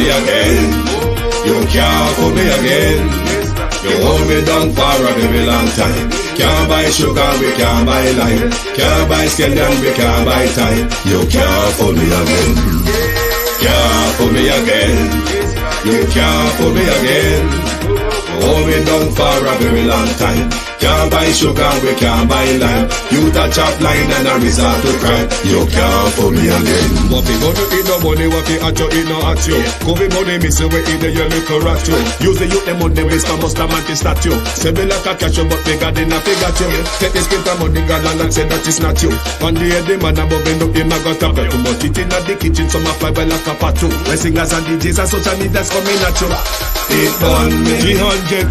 me again. You can't fool me again. You hold me down for a very long time. Can't buy sugar, we can't buy lime. Can't buy scallion, we can't buy time. You can't fool me again. Can't fool me again. You can't fool me again. Hold me down for a very long time. Can't buy sugar, we can't buy lime. You touch up line and a resort to crime. You can't fool me again. What we go to eat no money, what we at you, eat no at you. Covid money, miss away in the year, look at you. Use the youth, the money, waste for most of the statue. Say me like a catch you, but they got enough, they got you. Take this print of money, got and say that it's not you. One day, the man above end up, him a got up. Too much eating at the kitchen, some a fly by like a patu. My singers and DJs and social media's coming at you. It burn me.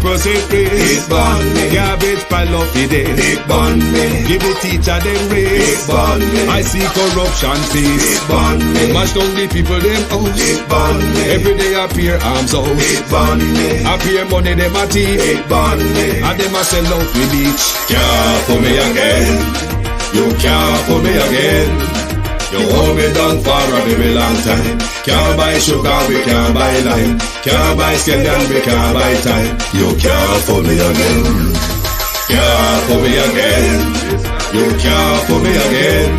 300% raise. It burn me. Garbage pile up the day. It burn me. Give the teacher them raise. It burn me. I see corruption face. It burn me. Mash down the people them house. It burn me. Every day appear arms out. It burn me. Appear money them a thief. It burn me. And them a sell out the beach. Can't fool me again. You can't fool me again. You hold me down for a very long time. Can't buy sugar, we can't buy lime. Can't buy scallion, we can't buy time. You can't fool me again. Can't fool me again. You can't fool me again.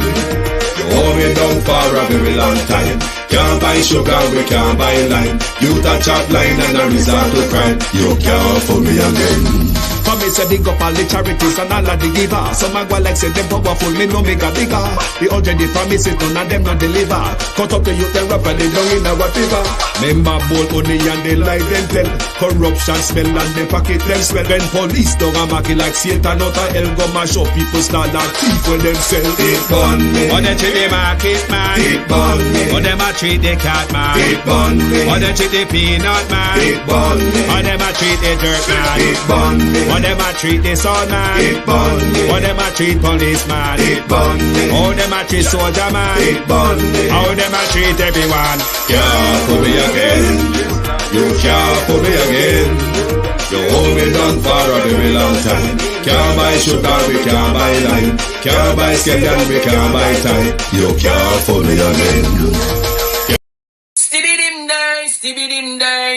You hold me down for a very long time. Can't buy sugar, we can't buy lime. You touch up line and a resort to crime. You can't fool me again. For me say dig up all the charities and all of the givers. Some a go like say them powerful, me no make a bigger. The urgent the promises none of them not deliver. Cut up the youth the rapper they down in our river. Member bowl money and they lie them tell. Corruption smell and they pocket them swell. When police dog a market like Satan out of hell go mash up people start like thief when them sell. It burn me. Or they treat the market man. It burn me. Or them a treat the cat man. It burn me. Or they treat the peanut man. It burn me. Or them a treat the dirt man. It burn me. Or them a treat the sun man. It burn me. Or them a treat policeman. It burn me. How them a treat soldier man. It burn me. How them a treat everyone. Can't fool me again. You can't fool me again. You hold me down for a very long time. Can't buy sugar, we can't buy lime. Can't buy scallion, we can't buy time. You can't fool me again.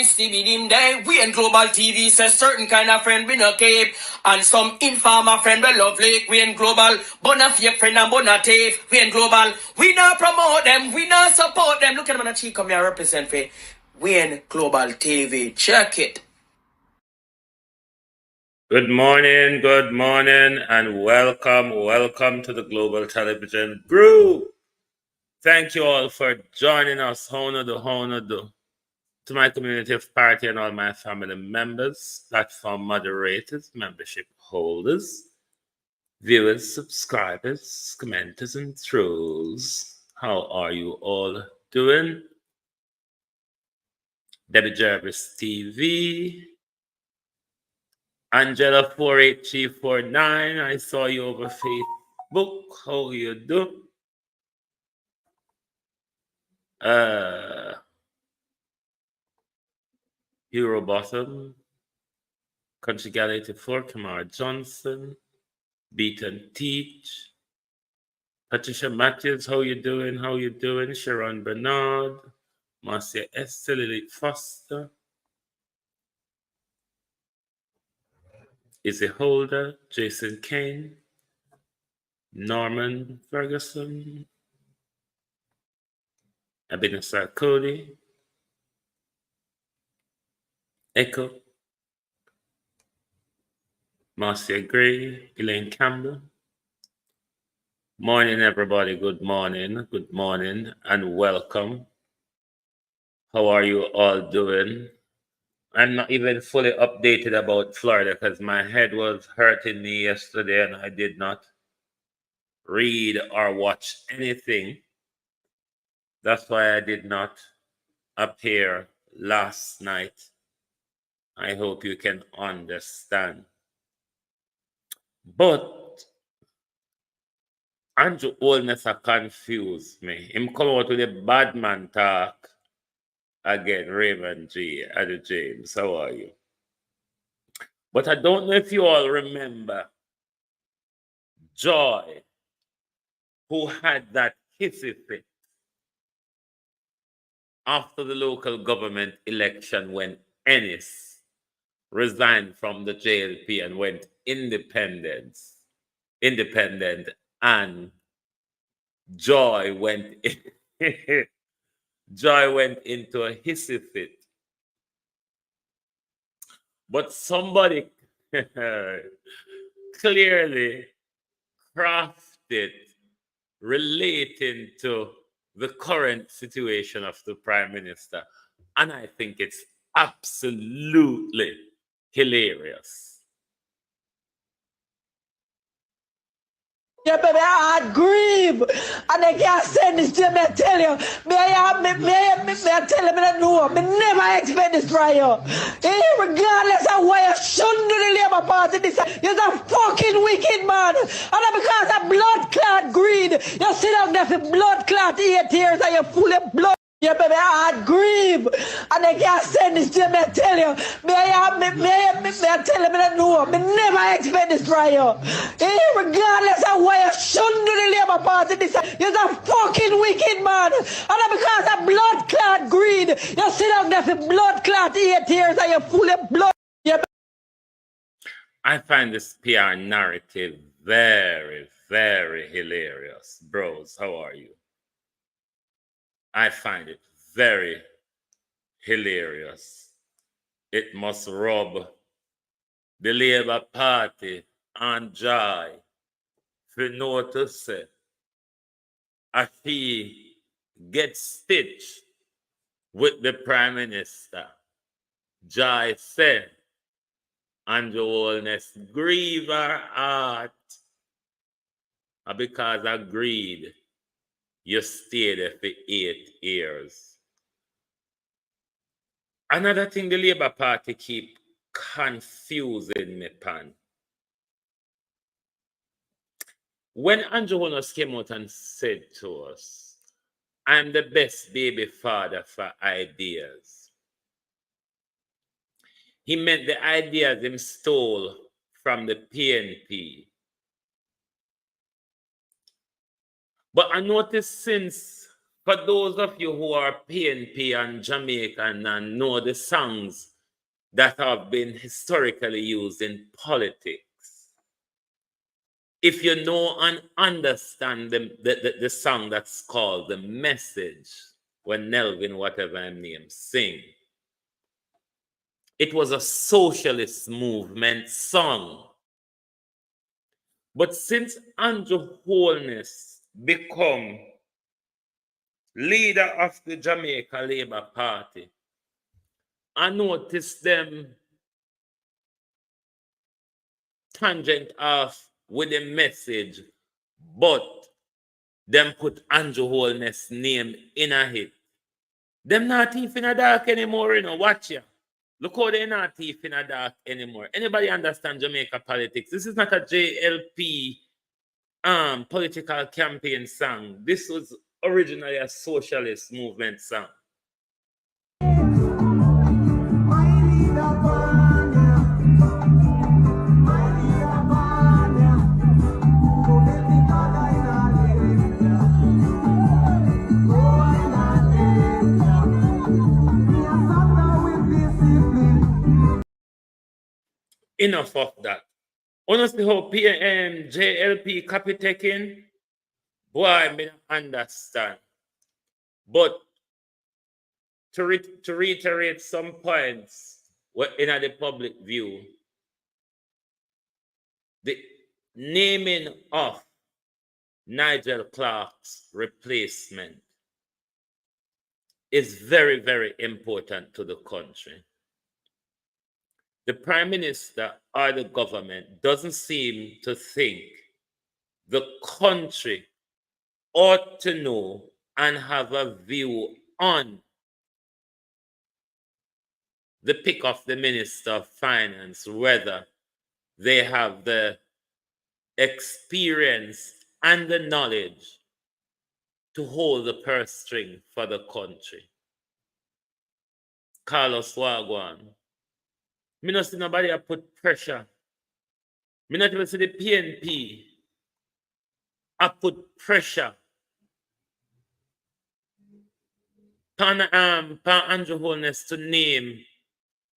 Stevie dim day. We in Global TV says certain kind of friend we no cape. And some informer friend we love lake. We in Global, bona fake friend and bona tape. We in Global, we not promote them, we not support them. Look at them on the cheek, come here represent for. We in Global TV, check it. Good morning, and welcome to the Global Television Group. Thank you all for joining us. How do. To my community of party and all my family members, platform moderators, membership holders, viewers, subscribers, commenters, and trolls. How are you all doing? Debbie Jarvis TV. Angela 48349, I saw you over Facebook. How you do? Hero Bottom, Country Gal 84, Kamara Johnson, Beat and Teach, Patricia Matthews, how you doing? Sharon Bernard, Marcia Esther, Lily Foster, Izzy Holder, Jason Kane, Norman Ferguson, Abinasar Cody, Echo, Marcia Gray, Elaine Campbell. Morning, everybody. Good morning, and welcome. How are you all doing? I'm not even fully updated about Florida because my head was hurting me yesterday and I did not read or watch anything. That's why I did not appear last night. I hope you can understand. But Andrew Oldness confused me. Him come out with a bad man talk again. Raymond G. Adu James, how are you? But I don't know if you all remember Joy, who had that hissy fit after the local government election when Ennis resigned from the JLP and went independent, and Joy went Joy went into a hissy fit. But somebody clearly crafted relating to the current situation of the Prime Minister. And I think it's absolutely hilarious. Yeah, baby, I grieve. And I can't send this to me, I tell you. Me, I tell you, me that no. Me never expect this from you. Regardless of why you shouldn't do the Labour Party, this you're a fucking wicked man. And because of blood clot greed, you sit down there for blood clot 8 years and you're full of blood. Yeah, baby, I grieve. And I can't send this to me, I tell you. Me, I tell you, me that no. Me never expect this from you. Regardless of why you shouldn't do the Labour Party, this you're a fucking wicked man. And because of blood clot greed, you sit down there for blood clot 8 years and you're full of blood. Yeah, I find this PR narrative very, very hilarious. Bros, how are you? I find it very hilarious. It must rub the Labour Party and Joy for notice if he gets stitched with the Prime Minister. Joy said, and your wholeness grieve her heart. And because of greed, you stayed there for 8 years. Another thing the Labour Party keep confusing me, pan. When Andrew Holness came out and said to us, I'm the best baby father for ideas, he meant the ideas him stole from the PNP. But I noticed since, for those of you who are PNP and Jamaican and know the songs that have been historically used in politics, if you know and understand the song that's called The Message, when Nelvin, whatever his name, sing, it was a socialist movement song. But since Andrew Holness become leader of the Jamaica Labour Party, I noticed them tangent off with a message, but them put Andrew Holness' name in a hit. Them not thief in a dark anymore, you know, watch ya. Look how they're not thief in a dark anymore. Anybody understand Jamaica politics? This is not a JLP political campaign song. This was originally a socialist movement song. Enough of that. Honestly, how JLP copy taking, boy, I don't understand. But to reiterate some points in the public view, the naming of Nigel Clark's replacement is very, very important to the country. The Prime Minister or the government doesn't seem to think the country ought to know and have a view on the pick of the Minister of Finance, whether they have the experience and the knowledge to hold the purse string for the country. Carlos Wagwan. Me not see nobody put pressure. Me not even see the PNP. I put pressure Pan Andrew Holness to name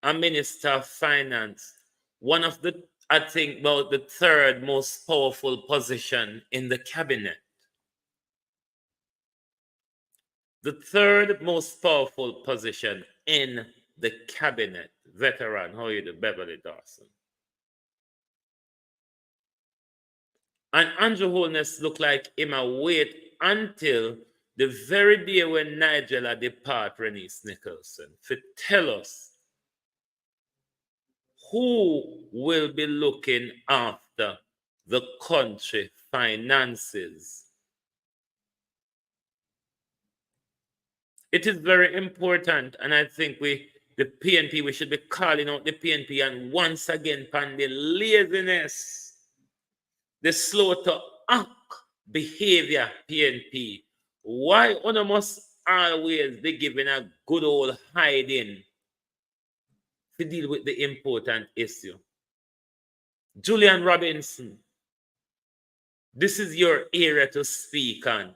a Minister of Finance, one of the, I think, about the third most powerful position in the cabinet. The third most powerful position in the cabinet. Veteran, how are you doing, Beverly Dawson? And Andrew Holness looked like him a wait until the very day when Nigel depart Renice Nicholson to tell us who will be looking after the country finances. It is very important, and I think the PNP, we should be calling out the PNP and once again on the laziness, the slow to act behavior, PNP. Why one must always be given a good old hiding to deal with the important issue? Julian Robinson, this is your era to speak on.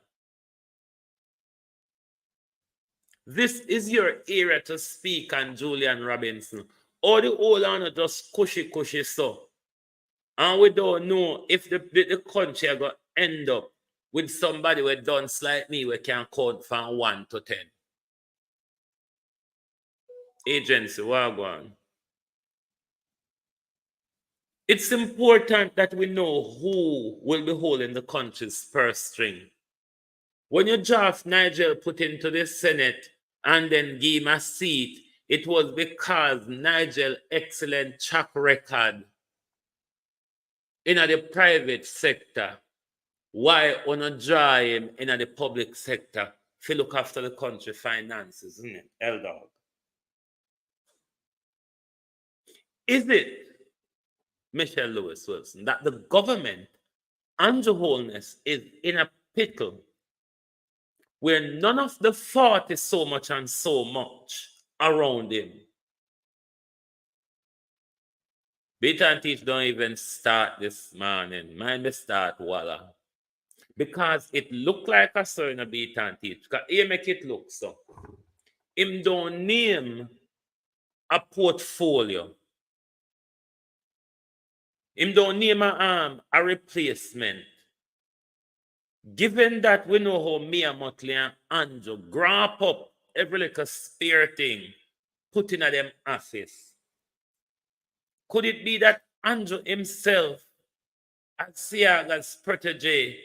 This is your era to speak on, Julian Robinson. All the old on just cushy so. And we don't know if the country are going to end up with somebody who done like me, we can count from 1 to 10. Agency, wagwan. It's important that we know who will be holding the country's purse string. When you draft Nigel put into the Senate and then give him a seat, it was because Nigel excellent track record in the private sector. Why wanna draw him in the public sector to look after the country finances, isn't it, Eldog? Is it, Michelle Lewis Wilson, that the government, Andrew Holness, is in a pickle where none of the 40 so much and so much around him? Beat and teach don't even start this morning. Mind me start Walla. Because it look like a story in a beat and teach. Because he make it look so. Him don't name a portfolio. Him don't name a replacement. Given that we know how Mia Motley and Andrew grab up every little spare thing, put in them office, could it be that Andrew himself, as Siaga's protege,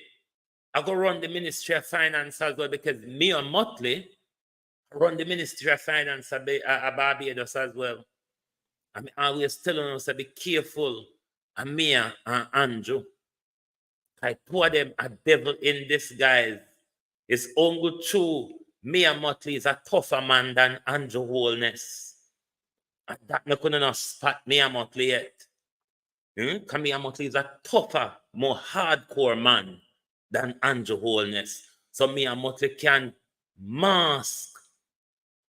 I go run the Ministry of Finance as well, because Mia Motley run the Ministry of Finance at Barbados as well. I mean, always telling us to be careful of Mia and Andrew. I pour them a devil in disguise. It's only true. Mia Motley is a tougher man than Andrew Holness. And that no couldn't not spot Mia Motley yet. Because Mia Motley is a tougher, more hardcore man than Andrew Holness. So Mia Motley can mask.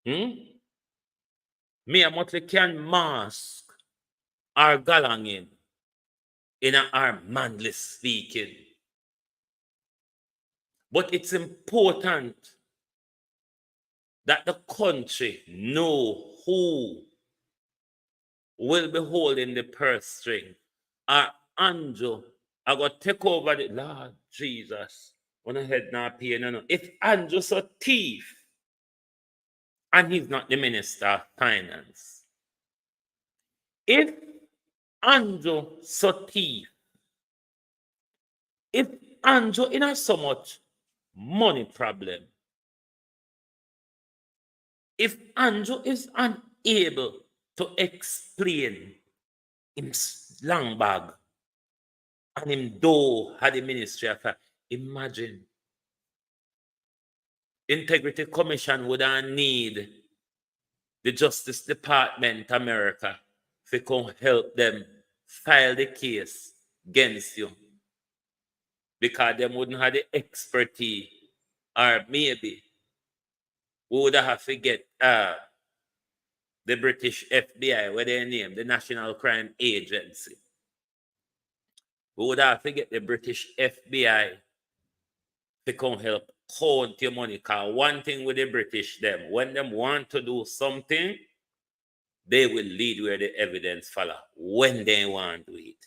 Mia Motley can mask our galangin in our manly speaking. But it's important that the country know who will be holding the purse string. Andrew, I got to take over the Lord Jesus. When I head now pay no. If Andrew's a thief and he's not the Minister of Finance, if Andrew's a thief, if Andrew in a so much money problem, if Andrew is unable to explain his long bag and him though had the Ministry of Finance, imagine Integrity Commission would need the Justice Department America to come help them file the case against you, because they wouldn't have the expertise, or maybe we would have to get the British FBI, where they name the National Crime Agency. We would have to get the British FBI to come help count your money. Because one thing with the British, them, when them want to do something, they will lead where the evidence follow when they want to do it.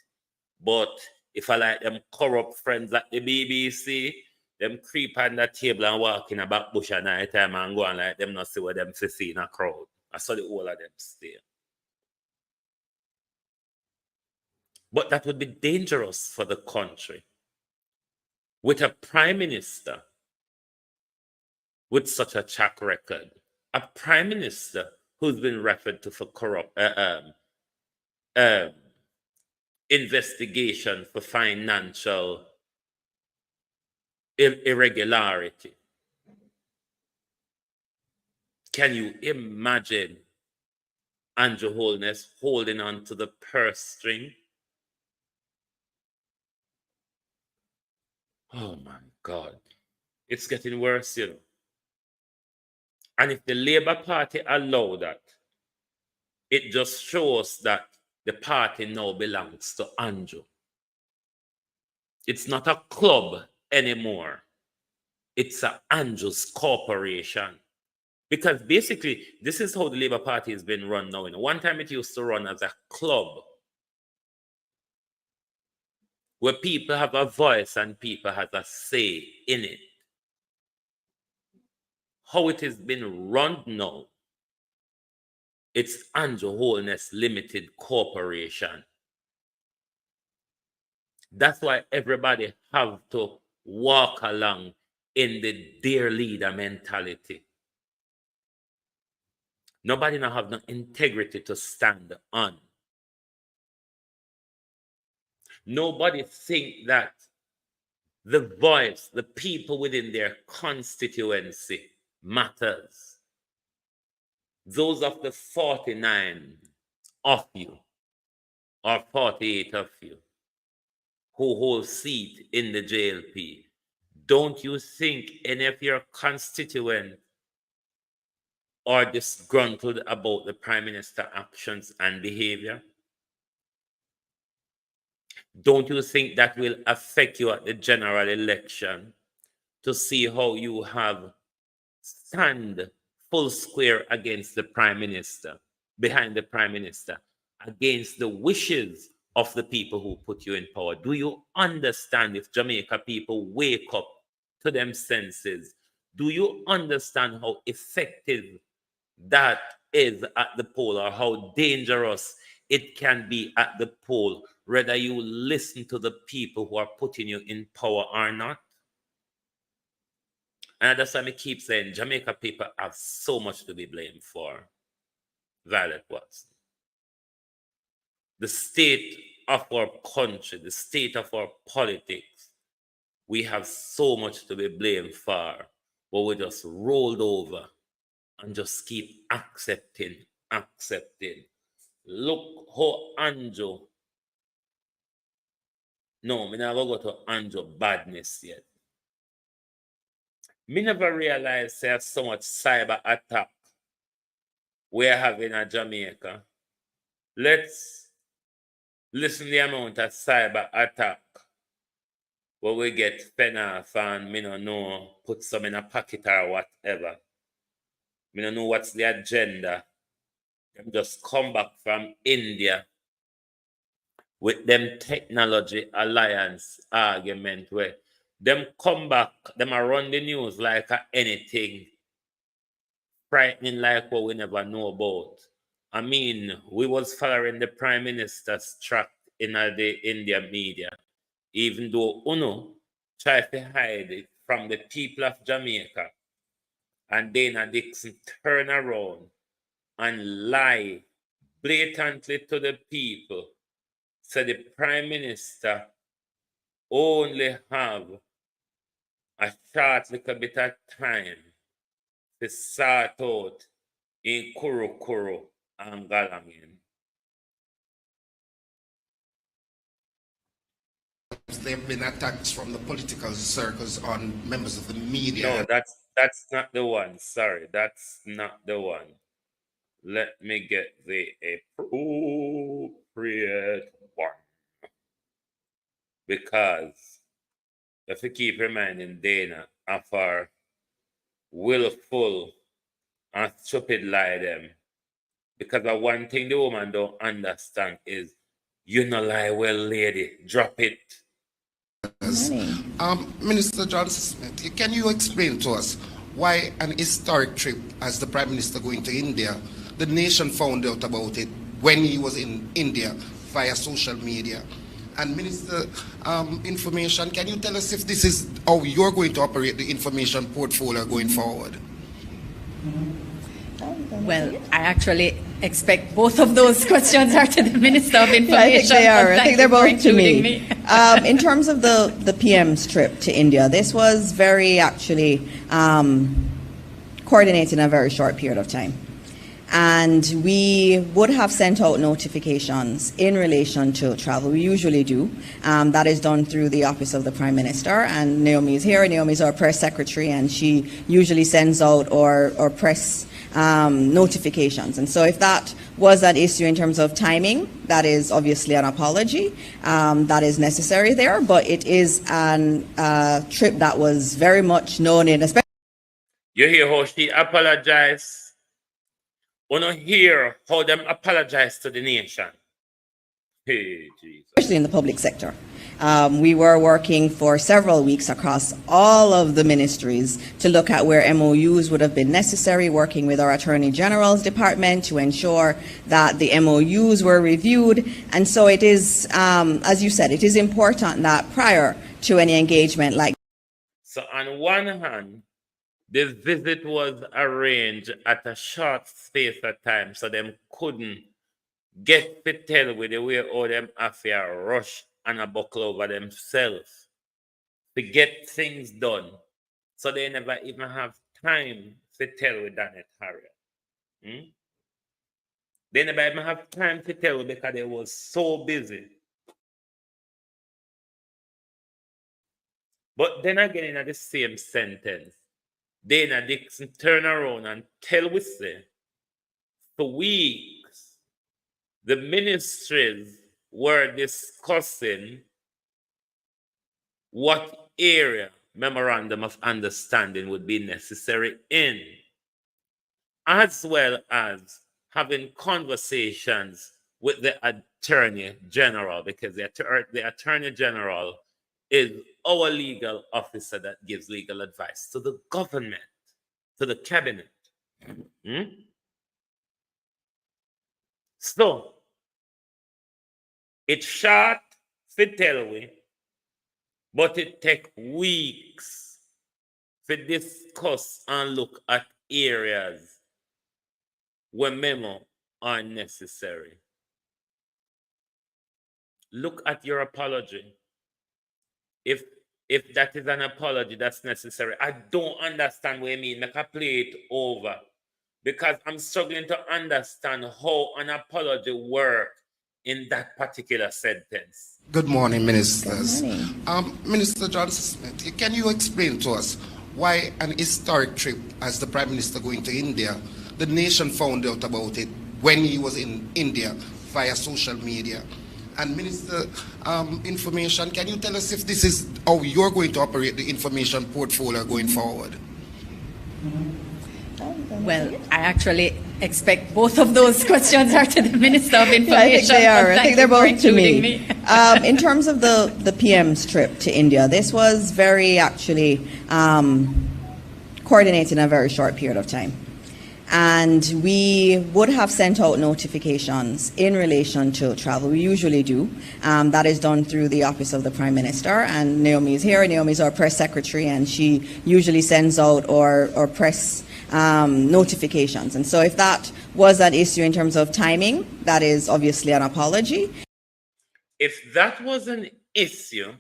But if I like them corrupt friends at the BBC, them creep on the table and walk in a back bush at night time and go and like them not see what them see in a crowd. I saw the whole of them stay. But that would be dangerous for the country. With a prime minister with such a track record, a prime minister who's been referred to for corrupt investigation for financial irregularity. Can you imagine Andrew Holness holding on to the purse string? Oh my God. It's getting worse, you know. And if the Labour Party allow that, it just shows that the party now belongs to Andrew. It's not a club anymore. It's a Andrew's corporation. Because basically, this is how the Labour Party has been run now. One time it used to run as a club where people have a voice and people have a say in it. How it has been run now, it's Andrew Holness Limited Corporation. That's why everybody have to walk along in the dear leader mentality. Nobody now have no integrity to stand on. Nobody think that the voice, the people within their constituency matters. Those of the 49 of you, or 48 of you, who hold seat in the JLP, don't you think any of your constituents are disgruntled about the Prime Minister's actions and behavior? Don't you think that will affect you at the general election to see how you have stand full square against the Prime Minister, behind the Prime Minister, against the wishes of the people who put you in power? Do you understand, if Jamaica people wake up to them senses, do you understand how effective that is at the poll, or how dangerous it can be at the poll, whether you listen to the people who are putting you in power or not? And that's why I keep saying Jamaica people have so much to be blamed for. Violet Watson. The state of our country, the state of our politics, we have so much to be blamed for, but we just rolled over and just keep accepting. Look how Andrew, no, me never go to Andrew badness yet. Me never realized there's so much cyber attack we're having in Jamaica. Let's listen to the amount of cyber attack where we get fed off and me no know, put some in a pocket or whatever. Me no know what's the agenda. Them just come back from India with them technology alliance argument where them come back, them are run the news like anything frightening, like what we never know about. I mean, we was following the Prime Minister's track in the Indian media, even though UNO tried to hide it from the people of Jamaica. And Dana Dixon turn around and lie blatantly to the people. So the Prime Minister only have a short little bit of time to sort out in Kuru and Galamin. There have been attacks from the political circles on members of the media. No, that's not the one. Sorry, that's not the one. Let me get the appropriate one. Because if you keep reminding Dana of our willful and stupid lie them. Because the one thing the woman don't understand is you no lie well, lady. Drop it. Minister Johnson Smith, can you explain to us why an historic trip as the Prime Minister going to India, the nation found out about it when he was in India via social media? And Minister, Information, can you tell us if this is how you're going to operate the information portfolio going forward? Well, I actually expect both of those questions are to the Minister of Information. I think they are. I think they're both to me. me. In terms of the PM's trip to India, this was very actually coordinated in a very short period of time. And we would have sent out notifications in relation to travel. We usually do. That is done through the Office of the Prime Minister. And Naomi is here. Naomi is our press secretary, and she usually sends out our press notifications. And so if that was an issue in terms of timing, that is obviously an apology that is necessary there. But it is an trip that was very much known in, especially. You hear how she apologized? We don't hear how them apologize to the nation. Hey, Jesus. Especially in the public sector. We were working for several weeks across all of the ministries to look at where MOUs would have been necessary, working with our Attorney General's department to ensure that the MOUs were reviewed. And so it is, as you said, it is important that prior to any engagement like. So on one hand, this visit was arranged at a short space of time, so them couldn't get to tell with the way all them affair rush and a buckle over themselves to get things done. So they never even have time to tell with Daniel Harriet. They never even have time to tell because they was so busy. But then again, in the same sentence, Dana Dixon turn around and tell we say, for weeks, the ministries were discussing what area memorandum of understanding would be necessary in, as well as having conversations with the Attorney General, because the Attorney General is our legal officer that gives legal advice to the government, to the cabinet. So, it's short for tell we, but it take weeks to discuss and look at areas where memo are necessary. Look at your apology. If that is an apology that's necessary, I don't understand what you mean. Make I play it over. Because I'm struggling to understand how an apology works in that particular sentence. Good morning, ministers. Good morning. Minister Johnson Smith, can you explain to us why an historic trip as the Prime Minister going to India, the nation found out about it when he was in India via social media? And Minister, Information, can you tell us if this is how you're going to operate the information portfolio going forward? Well, I actually expect both of those questions are to the Minister of Information. I think they are. I think they're both to me. In terms of the PM's trip to India, this was very actually coordinated in a very short period of time. And we would have sent out notifications in relation to travel. We usually do. That is done through the Office of the Prime Minister. And Naomi is here. Naomi is our press secretary, and she usually sends out our press notifications. And so if that was an issue in terms of timing, that is obviously an apology. If that was an issue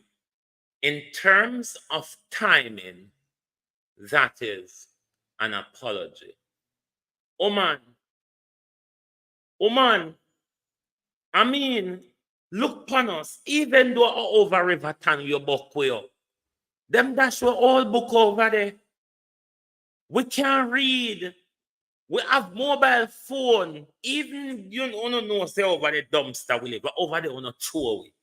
in terms of timing, that is an apology. Oh man, I mean, look upon us, even though over River Town you book way up. Them dash we all book over there. We can't read. We have mobile phone. Even you don't know say over the dumpster we live, but over there on a throw away.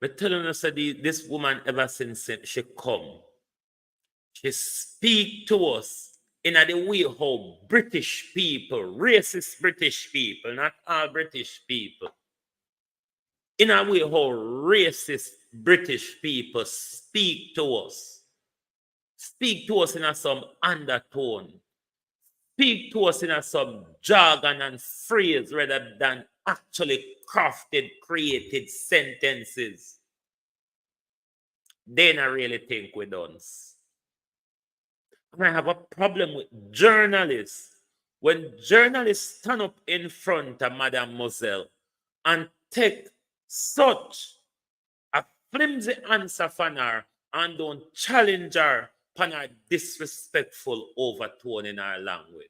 But telling us that this woman, ever since she come, she speak to us in a the way how British people, racist British people, not all British people, in a way how racist British people speak to us in a some undertone, speak to us in a some jargon and phrase rather than actually crafted, created sentences. They don't really think with us. And I have a problem with journalists. When journalists stand up in front of Madame Moselle and take such a flimsy answer from her and don't challenge her upon a disrespectful overtone in our language.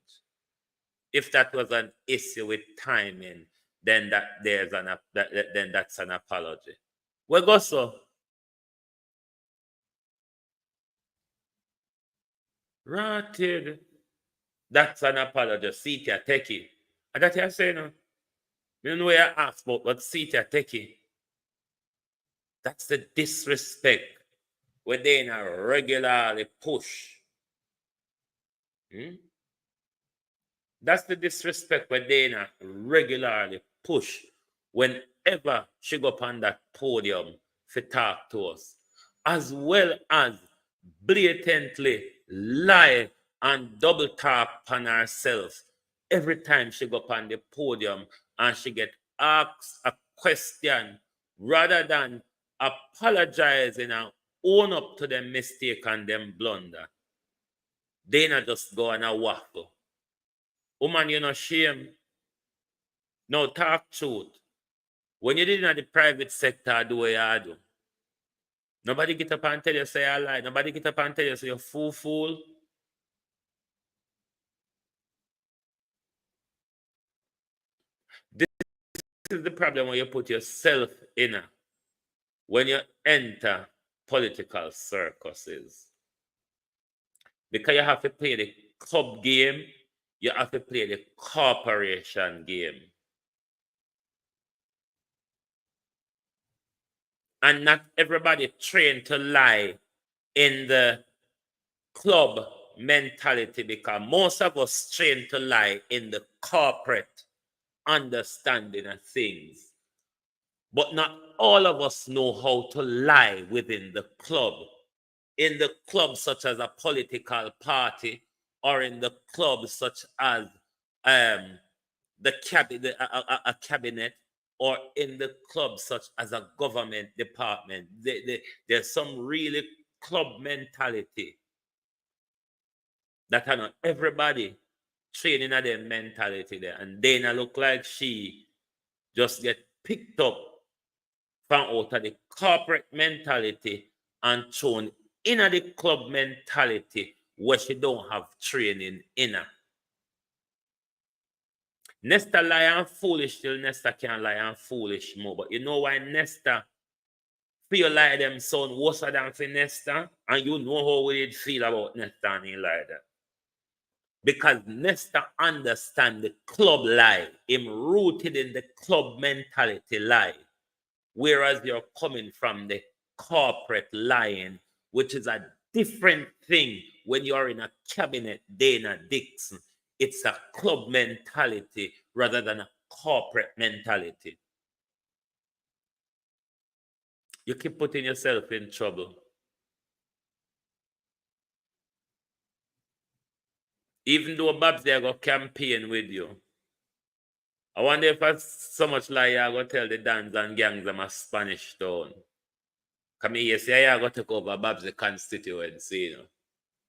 If that was an issue with timing, then that's an apology. We go so. Rotted. That's an apology. See ya, take it. And that you say no. You know where I asked about, but see ya, take it. That's the disrespect where they regularly push. That's the disrespect where they regularly push whenever she go up on that podium to talk to us, as well as blatantly lie and double tap on herself every time she go up on the podium and she get asked a question rather than apologizing and own up to them mistake and them blunder. They not just go on a waffle. Woman, you know shame. No, talk truth. When you did in the private sector, do what you do. Nobody get up and tell you say you lie. Nobody get up and tell you say you're fool. This is the problem when you put yourself in when you enter political circuses. Because you have to play the club game, you have to play the corporation game. And not everybody trained to lie in the club mentality, because most of us trained to lie in the corporate understanding of things. But not all of us know how to lie within the club. In the club such as a political party, or in the club such as the cabinet, a cabinet, or in the club such as a government department. There's some really club mentality that are not everybody training at their mentality there. And Dana look like she just get picked up from out of the corporate mentality and thrown in the club mentality where she don't have training in her. Nesta lie and foolish till Nesta can't lie and foolish more. But you know why Nesta feel like them sound worse than for Nesta? And you know how we did feel about Nesta and he like that. Because Nesta understand the club lie. Him rooted in the club mentality lie. Whereas you're coming from the corporate lying, which is a different thing when you're in a cabinet, Dana Dixon. It's a club mentality rather than a corporate mentality. You keep putting yourself in trouble. Even though Babs there go campaign with you, I wonder if I so much lie I go tell the Dans and gangs I'm a Spanish town. Come here, say I go take over Babs' constituency, you know.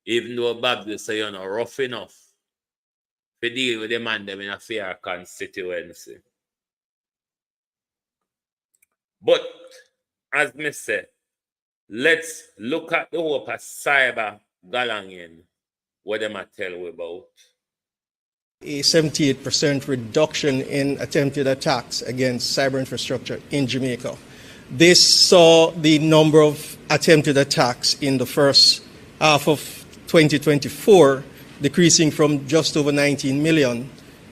Even though Babs say you're not rough enough to deal with the man them in a fair constituency. But as me say, let's look at the hope of cyber galanging, what them I tell you about. A 78% reduction in attempted attacks against cyber infrastructure in Jamaica. This saw the number of attempted attacks in the first half of 2024 decreasing from just over 19 million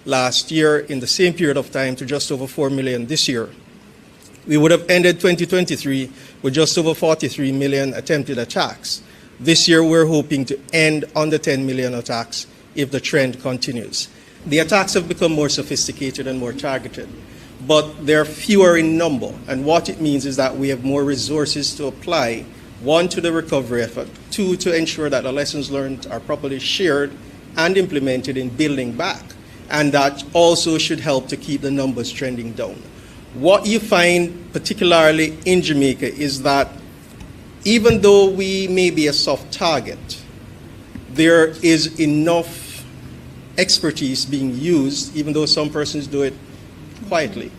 last year in the same period of time to just over 4 million this year. We would have ended 2023 with just over 43 million attempted attacks. This year, we're hoping to end under 10 million attacks if the trend continues. The attacks have become more sophisticated and more targeted, but they're fewer in number. And what it means is that we have more resources to apply, one, to the recovery effort, two, to ensure that the lessons learned are properly shared and implemented in building back. And that also should help to keep the numbers trending down. What you find, particularly in Jamaica, is that even though we may be a soft target, there is enough expertise being used, even though some persons do it quietly,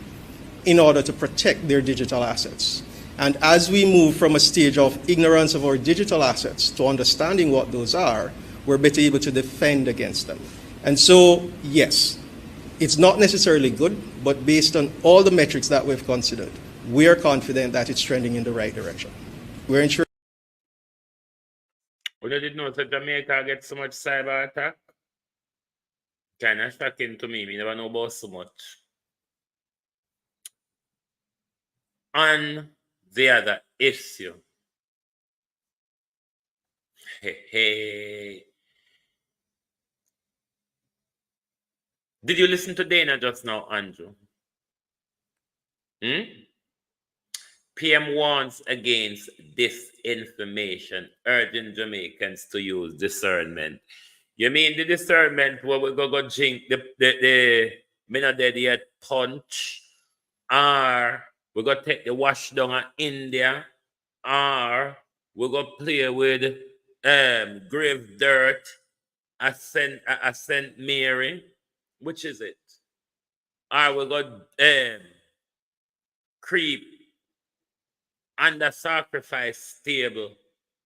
in order to protect their digital assets. And as we move from a stage of ignorance of our digital assets to understanding what those are, we're better able to defend against them. And so, yes, it's not necessarily good, but based on all the metrics that we've considered, we are confident that it's trending in the right direction. We're ensuring. Well, you did know that Jamaica gets so much cyber attack? Kind of shocking to me. We never know about so much. On the other issue, hey. Did you listen to Dana just now, Andrew? PM warns against disinformation, urging Jamaicans to use discernment. You mean the discernment where we go drink the minute yet punch, or we go take the wash down in India, or we go play with grave dirt at Saint Mary? Which is it? Or we go creep under sacrifice table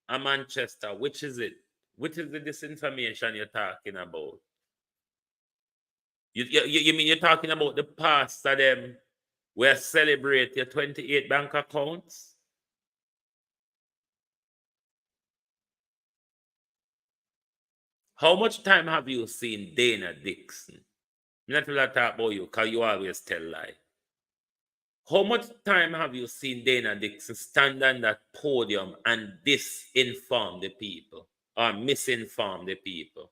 at Manchester? Which is it? Which is the disinformation you're talking about? You mean you're talking about the pastor them where celebrate your 28 bank accounts? How much time have you seen Dana Dixon? I'm not going to talk about you because you always tell lie. How much time have you seen Dana Dixon stand on that podium and disinform the people or misinform the people?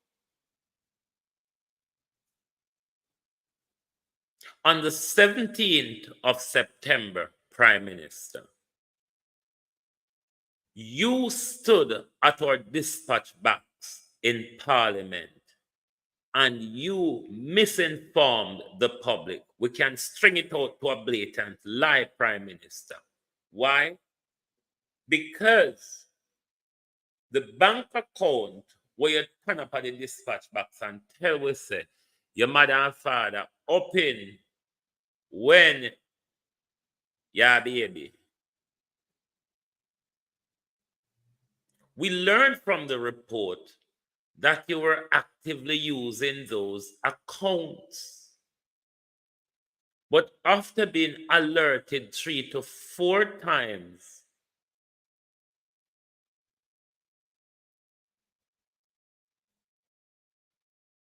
On the 17th of September, Prime Minister, you stood at our dispatch box in Parliament and you misinformed the public. We can string it out to a blatant lie, Prime Minister. Why? Because the bank account where you turn up at the dispatch box and tell we say your mother and father open when you're a baby. We learned from the report that you were actively using those accounts. But after being alerted 3 to 4 times,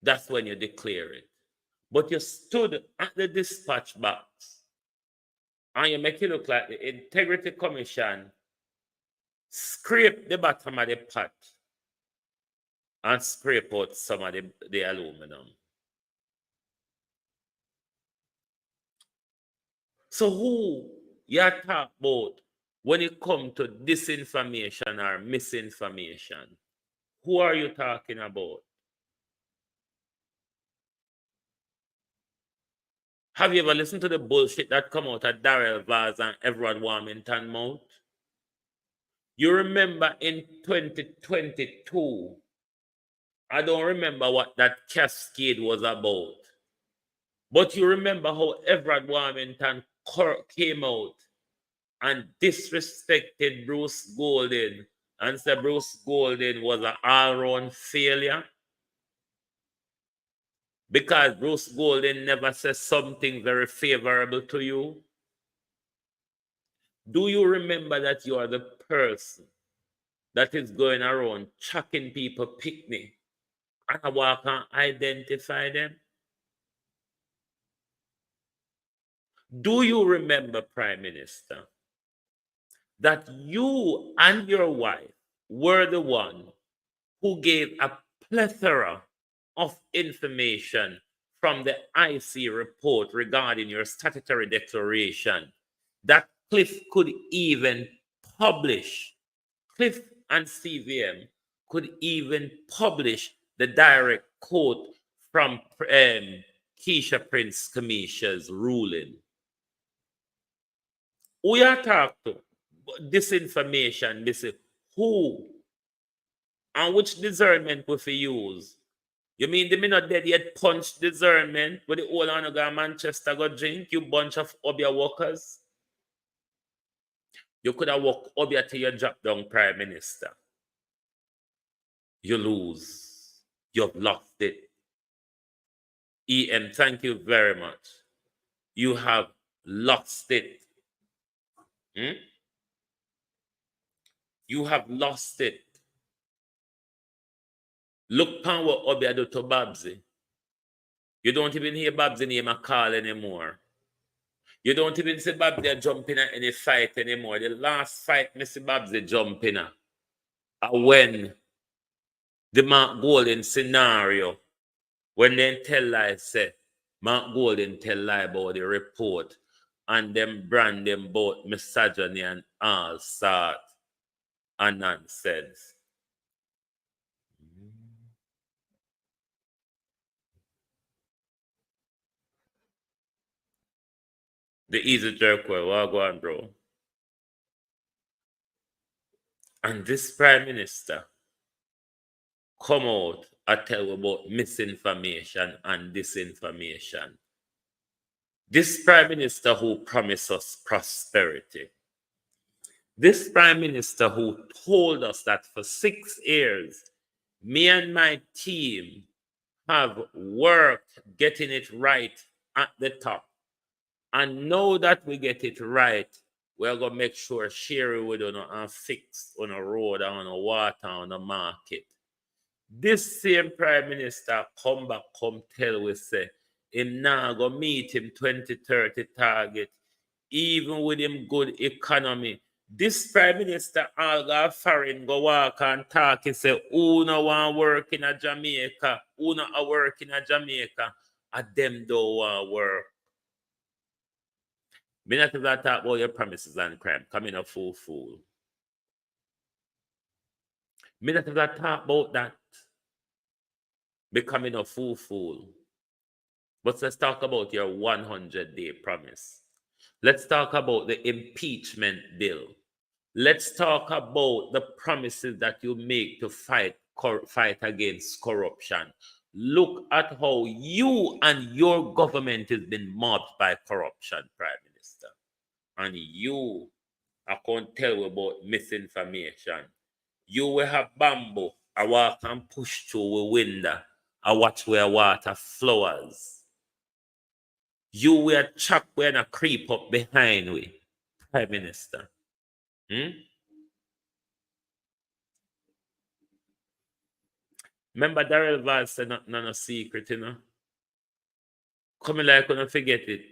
that's when you declare it. But you stood at the dispatch box and you make it look like the Integrity Commission scrape the bottom of the pot and scrape out some of the aluminum. So who you talk about when it comes to disinformation or misinformation? Who are you talking about? Have you ever listened to the bullshit that come out of Darrell Vaz and Everard Warmington mouth? You remember in 2022, I don't remember what that cascade was about. But you remember how Everard Warmington came out and disrespected Bruce Golden and said Bruce Golden was an all-round failure? Because Bruce Golden never says something very favorable to you? Do you remember that you are the person that is going around chucking people picnic and I walk and identify them? Do you remember, Prime Minister, that you and your wife were the one who gave a plethora of information from the IC report regarding your statutory declaration that Cliff could even publish? Cliff and CVM could even publish the direct quote from Keisha Prince Kamisha's ruling. We are talking disinformation, this is who and which discernment we use. You mean they may not dead yet punch discernment with the whole on go Manchester go drink, you bunch of Obia workers? You could have walked Obia till you drop down Prime Minister. You lose. You've lost it. EM, thank you very much. You have lost it. You have lost it. Look upon what Obia do to Babsy. You don't even hear Babsy name a call anymore. You don't even see Babsy jumping at any fight anymore. The last fight, I see Babsy jumping at when the Mark Golden scenario, when they tell lies, say, Mark Golden tell lie about the report, and them brand them both misogyny and all sort and nonsense. The easy jerk way, what go on, bro? And this Prime Minister come out and tell about misinformation and disinformation. This Prime Minister who promised us prosperity. This Prime Minister who told us that for 6 years, me and my team have worked getting it right at the top. And now that we get it right, we're going to make sure Sherry would and fix on a road, on a water, on a market. This same Prime Minister come back, come tell we say, him now go meet him 2030 target, even with him good economy. This Prime Minister all go foreign, go walk and talk, he say, who no want work in a Jamaica, who no a work in a Jamaica, and them don't want work. Me not even talk about your promises and crime, coming a fool. Me not even talk about that, becoming a fool. But let's talk about your 100-day promise. Let's talk about the impeachment bill. Let's talk about the promises that you make to fight against corruption. Look at how you and your government has been mobbed by corruption, Prime Minister. And you, I can't tell you about misinformation. You will have bamboo, I walk and push through a window, I watch where water flowers. You will chuck when I creep up behind we, Prime Minister. Remember Darrell Vaz said not no secret, you know. Come like when I forget it.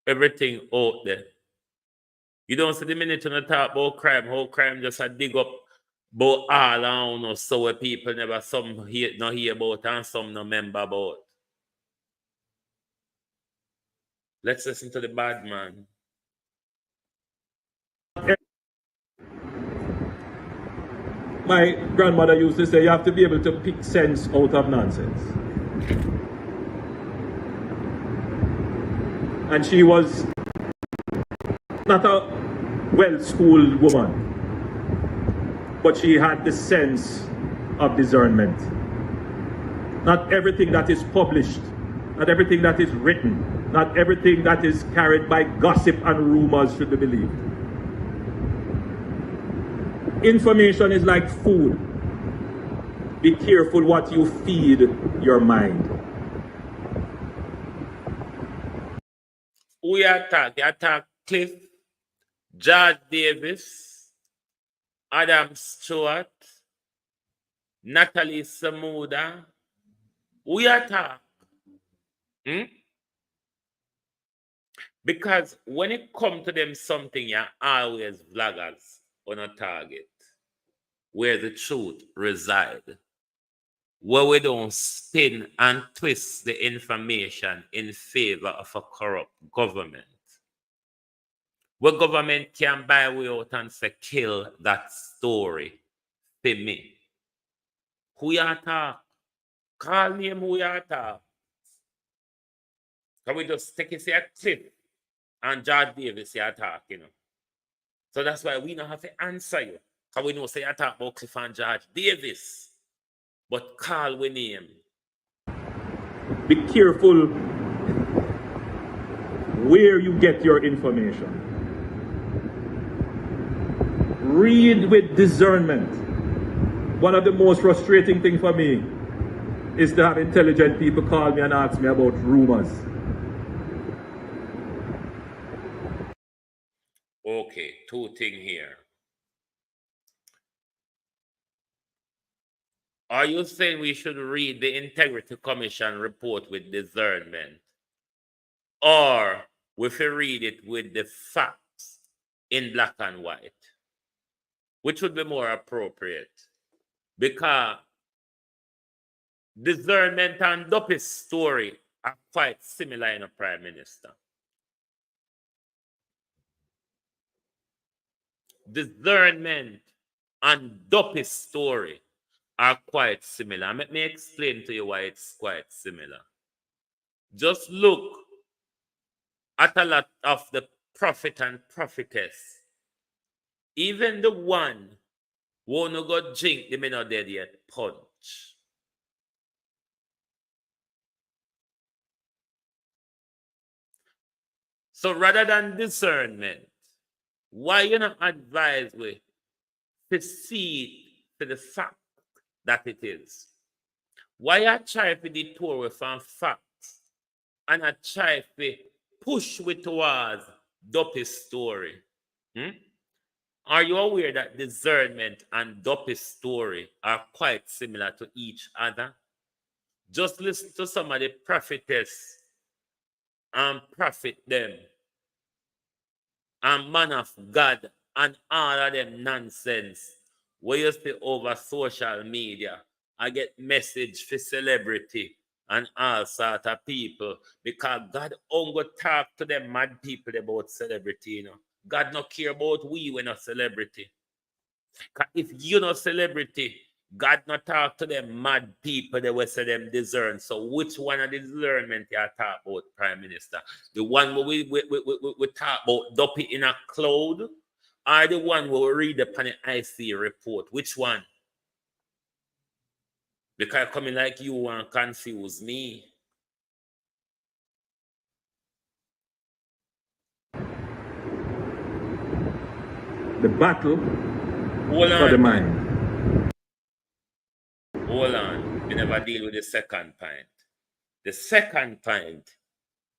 Everything out there. You don't see the minute when I talk about crime, how crime just a dig up about all around so where people never some hear about and some no remember about. Let's listen to the bad man. My grandmother used to say you have to be able to pick sense out of nonsense. And she was not a well-schooled woman, but she had the sense of discernment. Not everything that is published, not everything that is written, not everything that is carried by gossip and rumors should be believed. Information is like food. Be careful what you feed your mind. We attack Cliff, George Davis, Adam Stewart, Natalie Samuda. We attack. Because when it comes to them something, you're always vloggers on a target where the truth reside, where we don't spin and twist the information in favor of a corrupt government. Where government can buy way out and say, kill that story for me. Who you talk? Call name who you talk. Can we just take it to a clip and George Davis you talk, you know? So that's why we don't have to answer you. Because we know say you talk about Cliff and George Davis. But call we name. Be careful where you get your information. Read with discernment. One of the most frustrating things for me is to have intelligent people call me and ask me about rumors. Okay, two things here. Are you saying we should read the Integrity Commission report with discernment? Or we should read it with the facts in black and white? Which would be more appropriate? Because discernment and Duppy's story are quite similar in a prime minister. Discernment and Duppy's story are quite similar. Let me explain to you why it's quite similar. Just look at a lot of the prophet and prophetess. Even the one who no got drink, they may not dead yet, punch. So rather than discernment, why you not advise we to see to the fact that it is? Why I try to detour with from facts and I try to push we towards Duppy's story? Are you aware that discernment and Duppy's story are quite similar to each other? Just listen to some of the prophetess and prophet them and man of God and all of them nonsense where you stay over social media. I get message for celebrity and all sort of people because God only talk to them mad people about celebrity, you know. God not care about we when a celebrity. If you not celebrity, God not talk to them mad people, they will say them discern. So which one of the discernment you talk about, Prime Minister? The one where we talk about Duppy in a cloud, or the one where we read upon the IC report? Which one? Because coming like you and confuse me. The battle for the mind. Hold on. We never deal with the second point. The second point,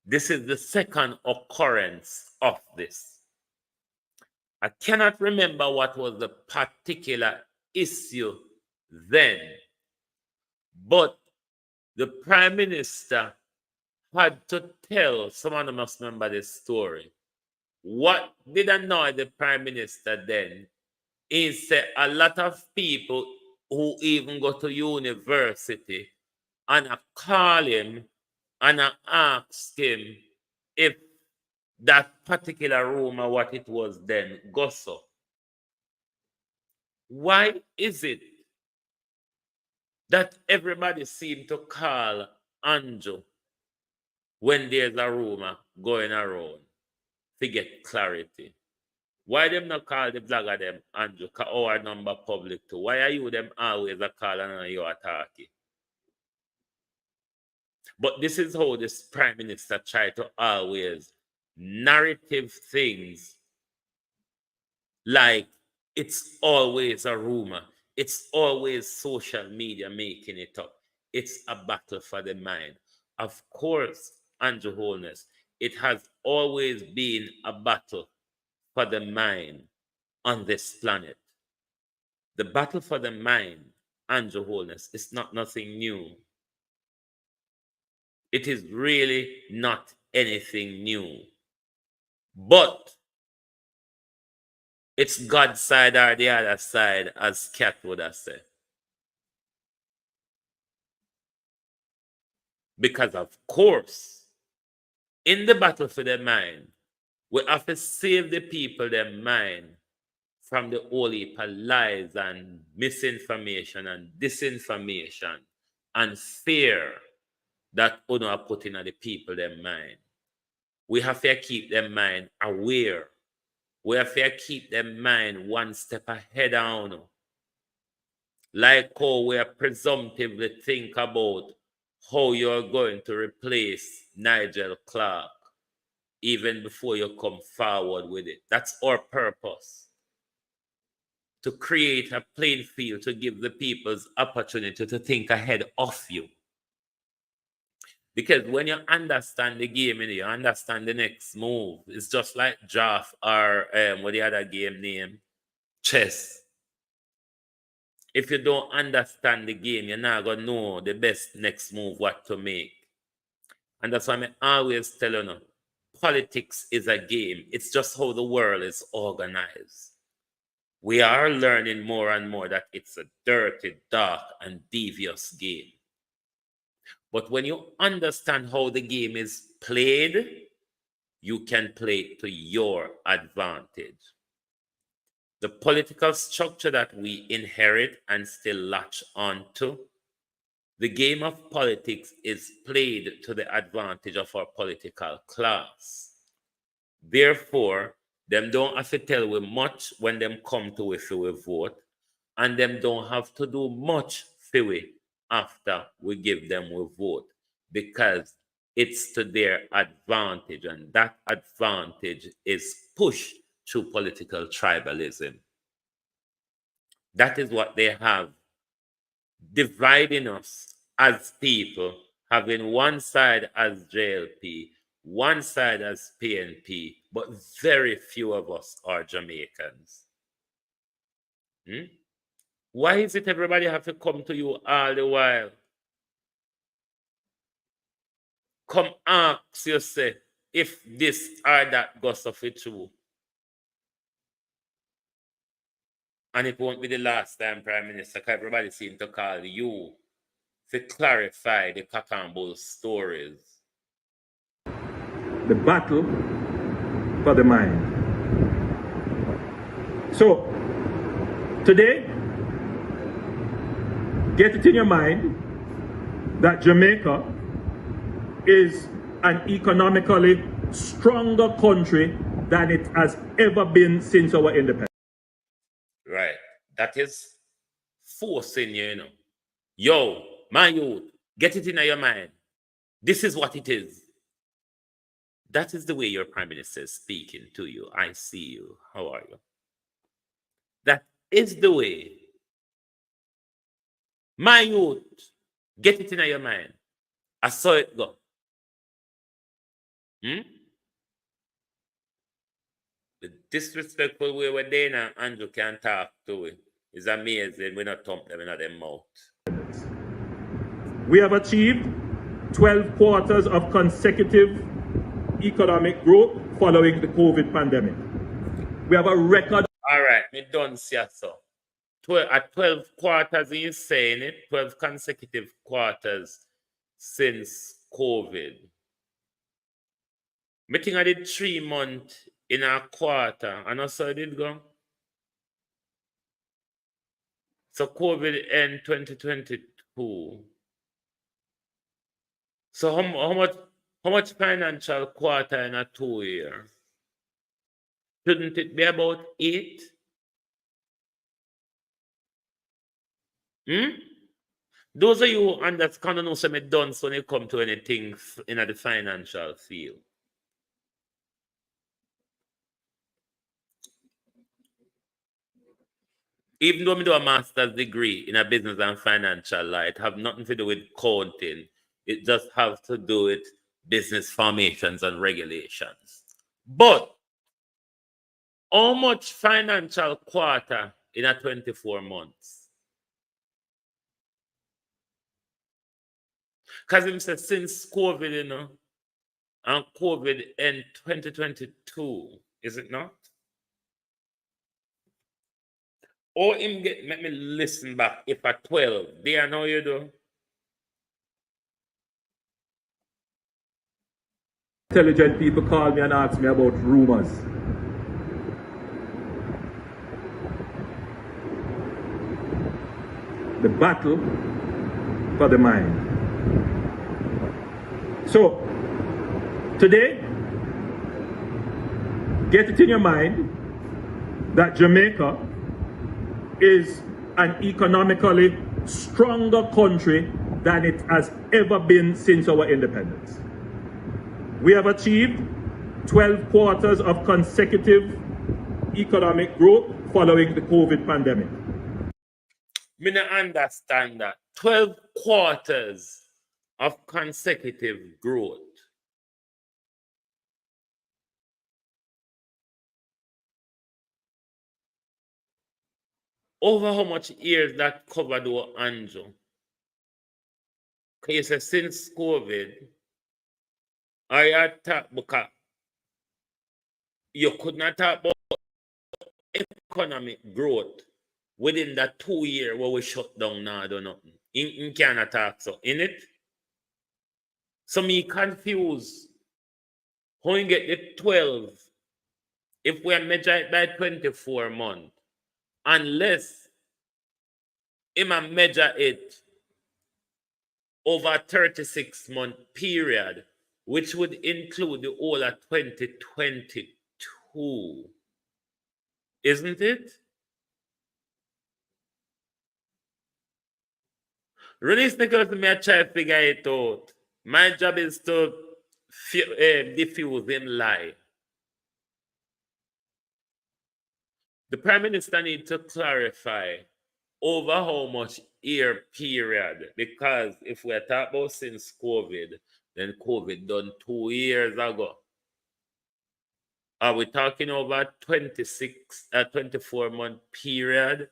this is the second occurrence of this. I cannot remember what was the particular issue then, but the Prime Minister had to tell, someone must remember this story. What did annoy the Prime Minister then is that a lot of people who even go to university and I call him and I ask him if that particular rumor, what it was then, goes so. Why is it that everybody seems to call Andrew when there's a rumor going around to get clarity? Why them not call the blogger them Andrew? Our number public too. Why are you them always a call and you attacking? But this is how this Prime Minister try to always narrative things like it's always a rumor. It's always social media making it up. It's a battle for the mind. Of course, Andrew Holness, it has always been a battle for the mind on this planet. The battle for the mind, Andrew Holness, is not nothing new. It is really not anything new. But it's God's side or the other side, as Cat would have said. Because of course, in the battle for their mind, we have to save the people their mind from the whole heap of lies and misinformation and disinformation and fear that we are putting on the people their mind. We have to keep their mind aware. We have to keep their mind one step ahead on. Like how we are presumptively think about how you're going to replace Nigel Clark even before you come forward with it. That's our purpose. To create a playing field to give the people's opportunity to think ahead of you. Because when you understand the game, you understand the next move. It's just like draft or what the other game name, chess. If you don't understand the game, you're not going to know the best next move, what to make. And that's why I always tell you, politics is a game. It's just how the world is organized. We are learning more and more that it's a dirty, dark, and devious game. But when you understand how the game is played, you can play it to your advantage. The political structure that we inherit and still latch onto, the game of politics is played to the advantage of our political class. Therefore, them don't have to tell we much when them come to we for we vote, and them don't have to do much for we after we give them we vote, because it's to their advantage, and that advantage is pushed through political tribalism. That is what they have, dividing us as people, having one side as JLP, one side as PNP, but very few of us are Jamaicans. Why is it everybody have to come to you all the while? Come ask yourself if this or that goes off it true. And it won't be the last time, Prime Minister, because everybody seems to call you to clarify the cock and bull stories. The battle for the mind. So, today, get it in your mind that Jamaica is an economically stronger country than it has ever been since our independence. Right. That is forcing you, Yo, my youth, get it in your mind. This is what it is. That is the way your Prime Minister is speaking to you. I see you. How are you? That is the way. My youth, get it in your mind. I saw it go. The disrespectful way where Dana and Andrew can talk to it is amazing. We're not thumping them in their mouth. We have achieved 12 quarters of consecutive economic growth following the COVID pandemic. We have a record. All right, me done see so. 12 quarters, you saying it, 12 consecutive quarters since COVID. Me think I did 3 months in a quarter, and also I did go. So COVID end 2022. So how much financial quarter in a 2 year? Shouldn't it be about 8? Those of you who understand know some done when it come to anything in the financial field. Even though I do a master's degree in a business and financial law, it have nothing to do with counting. It just has to do with business formations and regulations. But how much financial quarter in a 24 months? Because him said since COVID, and COVID in 2022, is it not? Or him make me listen back if at 12. They know you do. Intelligent people call me and ask me about rumors. The battle for the mind. So, today, get it in your mind that Jamaica is an economically stronger country than it has ever been since our independence. We have achieved 12 quarters of consecutive economic growth following the COVID pandemic. Me not understand that. 12 quarters of consecutive growth. Over how much years that covered over Andrew? Okay, you say since COVID, I had talked because you could not talk about economic growth within that 2 year where we shut down now do nothing. In cannot talk so in it. So me confused. How you get the 12 if we measure it by 24 months? Unless him a measure it over a 36-month period, which would include the whole of 2022. Isn't it? Release Nicholas, me I try to figure it out. My job is to diffuse him lie. The Prime Minister needs to clarify over how much year period, because if we're talking about since COVID, then COVID done 2 years ago. Are we talking over 24-month period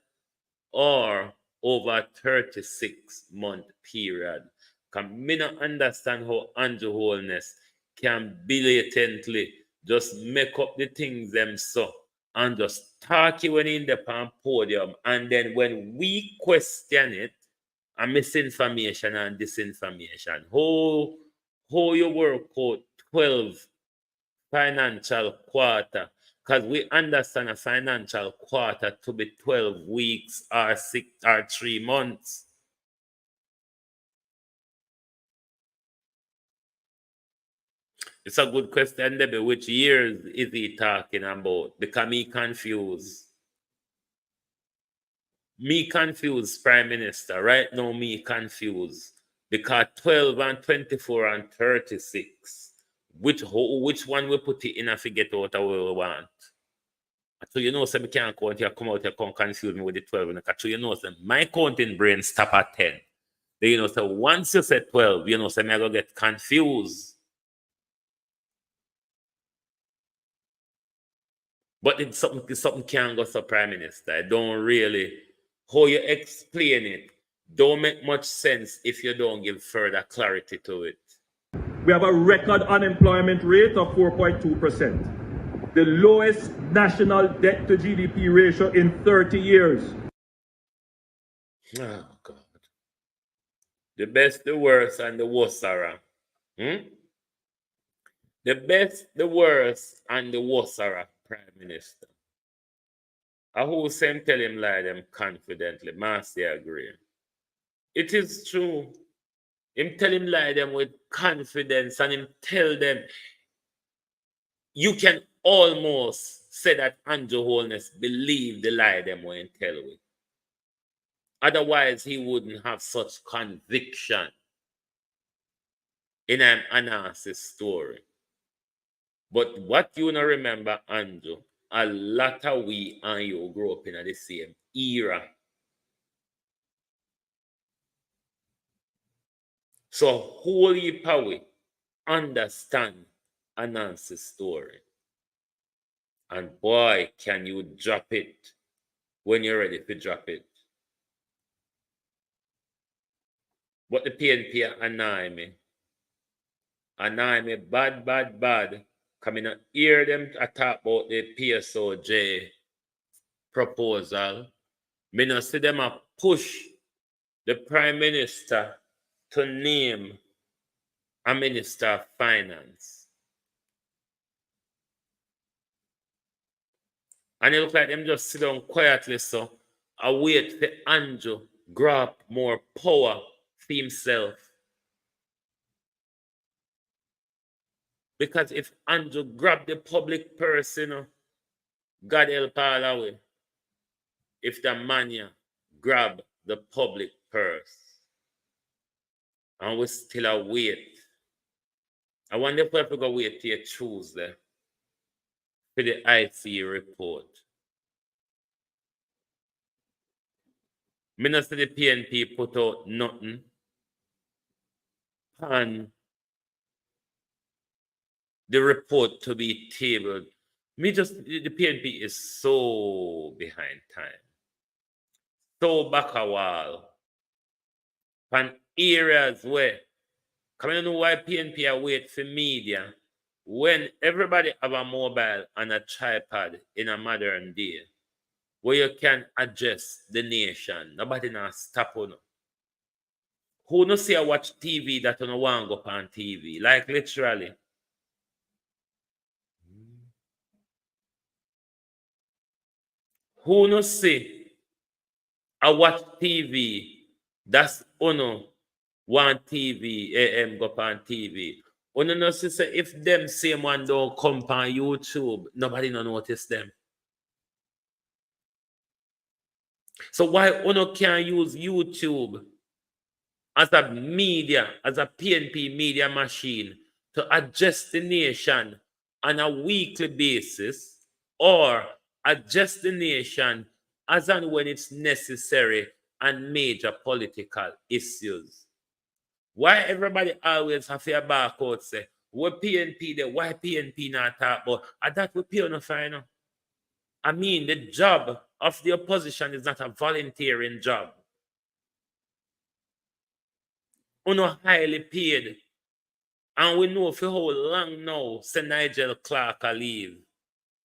or over 36-month period? Because me not understand how Andrew Holness can blatantly just make up the things them so and just talk you when in the podium, and then when we question it, and misinformation and disinformation, how you work out 12 financial quarter, because we understand a financial quarter to be 12 weeks or 6 or 3 months. It's a good question, Debbie. Which years is he talking about? Because me confused. Me confused, Prime Minister. Right now, me confused. Because 12 and 24 and 36, which one we put it in and forget out of what we want? So you know, so me can't count here, come out here, come confuse me with the 12. So you know, so my counting brain stop at 10. Then you know, so once you say 12, you know, so me I go get confused. But it's something can't go so, Prime Minister. I don't really, how you explain it, don't make much sense if you don't give further clarity to it. We have a record unemployment rate of 4.2%, the lowest national debt to GDP ratio in 30 years. Oh, God. The best, the worst, and the worst, Sarah. The best, the worst, and the worst, Sarah, Prime Minister. I who same tell him lie them confidently. Master agree. It is true. Him tell him lie them with confidence, and him tell them you can almost say that Andrew Holness believe the lie them when tell with. Otherwise, he wouldn't have such conviction in an analysis story. But what you not remember, Andrew, a lot of we and you grew up in the same era. So whole heap of we understand Anansi's story. And boy, can you drop it when you're ready to drop it. But the PNP annoy me. And now I'm a bad. Coming to hear them talk about the PSOJ proposal. Me not see them a push the Prime Minister to name a Minister of Finance. And it look like them just sit down quietly so I wait for Andrew grab more power for himself. Because if Andrew grab the public purse, God help all away. If the mania grab the public purse. And we still a wait. I wonder if we have to go wait till Tuesday for the IC report. Minister the PNP put out nothing on the report to be tabled. The PNP is so behind time. So back a wall. From areas where, I don't know why PNP are wait for media when everybody have a mobile and a tripod in a modern day where you can address the nation. Nobody now stop on. Who no see a watch TV that you no want go on TV? Like literally. Who no see a watch TV that's uno want TV, AM go on TV. Uno no see say if them same one don't come on YouTube, nobody no notice them. So why uno can't use YouTube as a media, as a PNP media machine to address the nation on a weekly basis or address the nation as and when it's necessary and major political issues? Why everybody always have to back out say, what PNP there, why PNP not talk about? And that we pay on a final. I mean, the job of the opposition is not a volunteering job. Uno highly paid. And we know for how long now, say Nigel Clark will leave.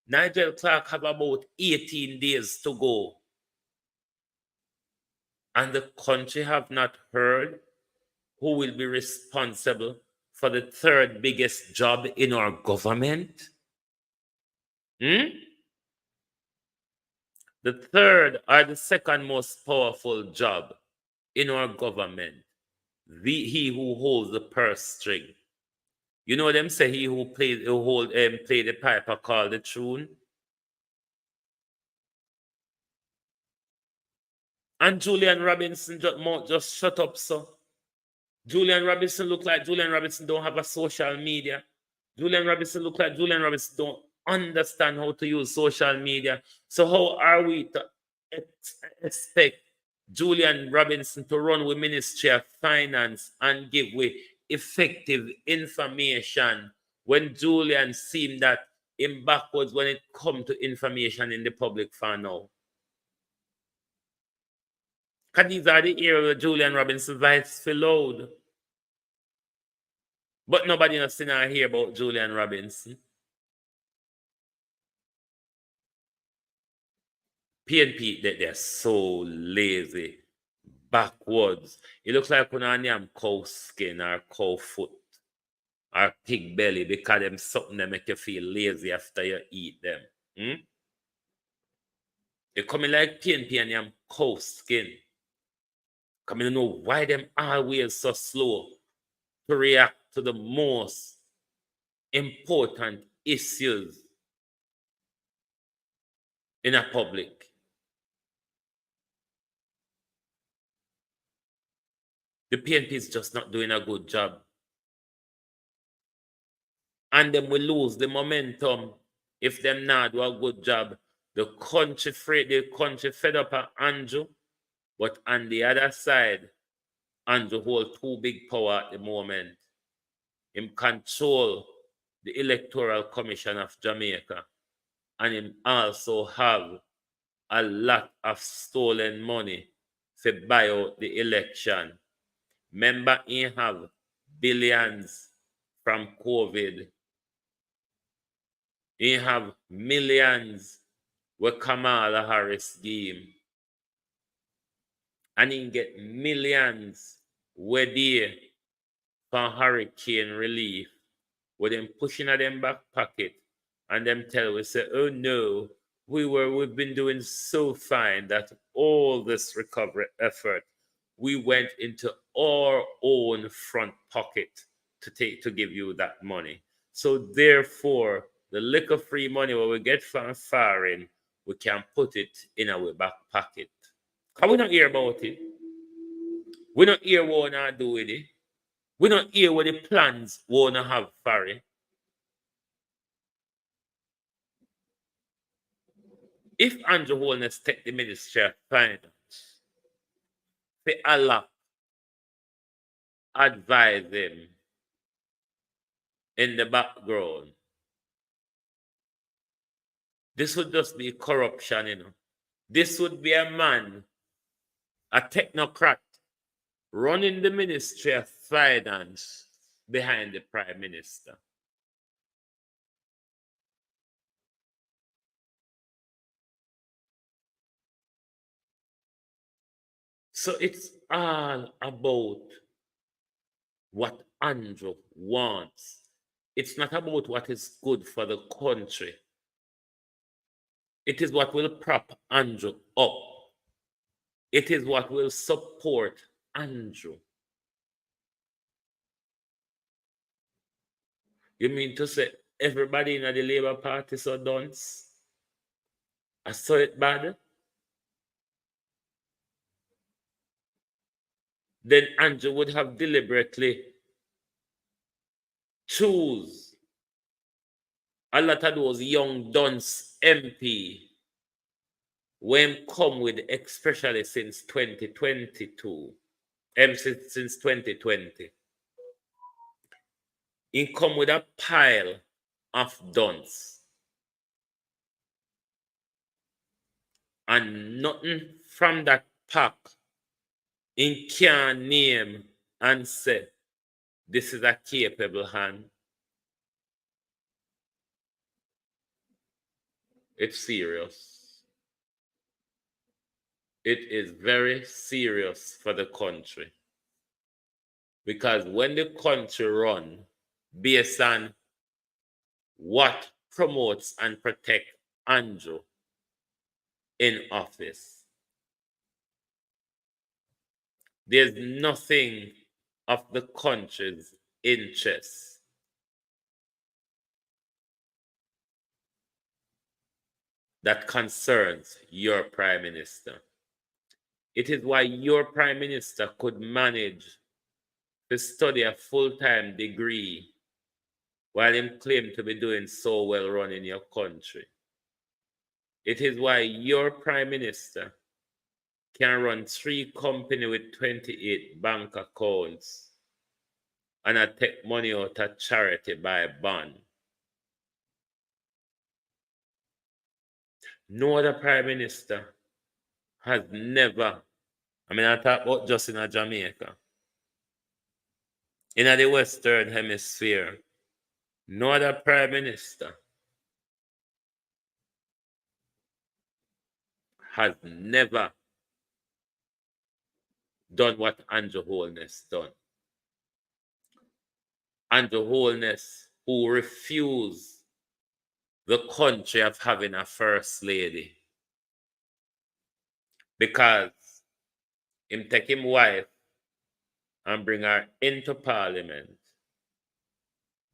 Nigel Clark have about 18 days to go. And the country have not heard who will be responsible for the third biggest job in our government. The third or the second most powerful job in our government. He who holds the purse string. You know them say he who play the piper called the tune. And Julian Robinson just shut up, so. Julian Robinson look like Julian Robinson don't have a social media. Julian Robinson look like Julian Robinson don't understand how to use social media. So how are we to expect Julian Robinson to run with Ministry of Finance and give we effective information when Julian seemed that him backwards when it come to information in the public for now? Because these are the areas where Julian Robinson voice feel loud. But nobody has seen or hear about Julian Robinson. PNP, they're so lazy, backwards. It looks like when I name cow skin or cow foot or pig belly because them something that make you feel lazy after you eat them. They coming like PNP and them cow skin. Coming to know why them always so slow to react to the most important issues in a public. The PNP is just not doing a good job. And then we lose the momentum if them not do a good job. The country fed up at Andrew, but on the other side, Andrew hold too big power at the moment. Him control the Electoral Commission of Jamaica, and him also have a lot of stolen money to buy out the election. Remember, he have billions from COVID. You have millions with Kamala Harris scheme. And you get millions where there for hurricane relief, with them pushing at them back pocket and them tell we say, oh no, we've been doing so fine that all this recovery effort, we went into our own front pocket to give you that money. So therefore, the liquor free money what we get from foreign, we can put it in our back pocket. Can we not hear about it? We don't hear what we not do with it. We don't hear what the plans we want to have for it. If Andrew Holness take the Ministry of Finance, for Allah advise him in the background, this would just be corruption, you know. This would be a man, a technocrat, running the Ministry of Finance behind the Prime Minister. So it's all about what Andrew wants. It's not about what is good for the country. It is what will prop Andrew up. It is what will support Andrew. You mean to say everybody in the Labour Party so dunce? I saw it bad? Then Andrew would have deliberately choose a lot of those young dunce MP when come with, especially since 2022, since 2020. He come with a pile of dunce. And nothing from that pack he can name and say, this is a capable hand. It's serious. It is very serious for the country. Because when the country run based on what promotes and protects Andrew in office, there's nothing of the country's interest that concerns your Prime Minister. It is why your Prime Minister could manage to study a full-time degree while he claimed to be doing so well running your country. It is why your Prime Minister can run 3 companies with 28 bank accounts and I take money out of charity by bond. No other Prime Minister has never, I talk about just in Jamaica, in the Western Hemisphere, no other Prime Minister has never done what Andrew Holness done. Andrew Holness, who refused the country of having a first lady because him take him wife and bring her into parliament.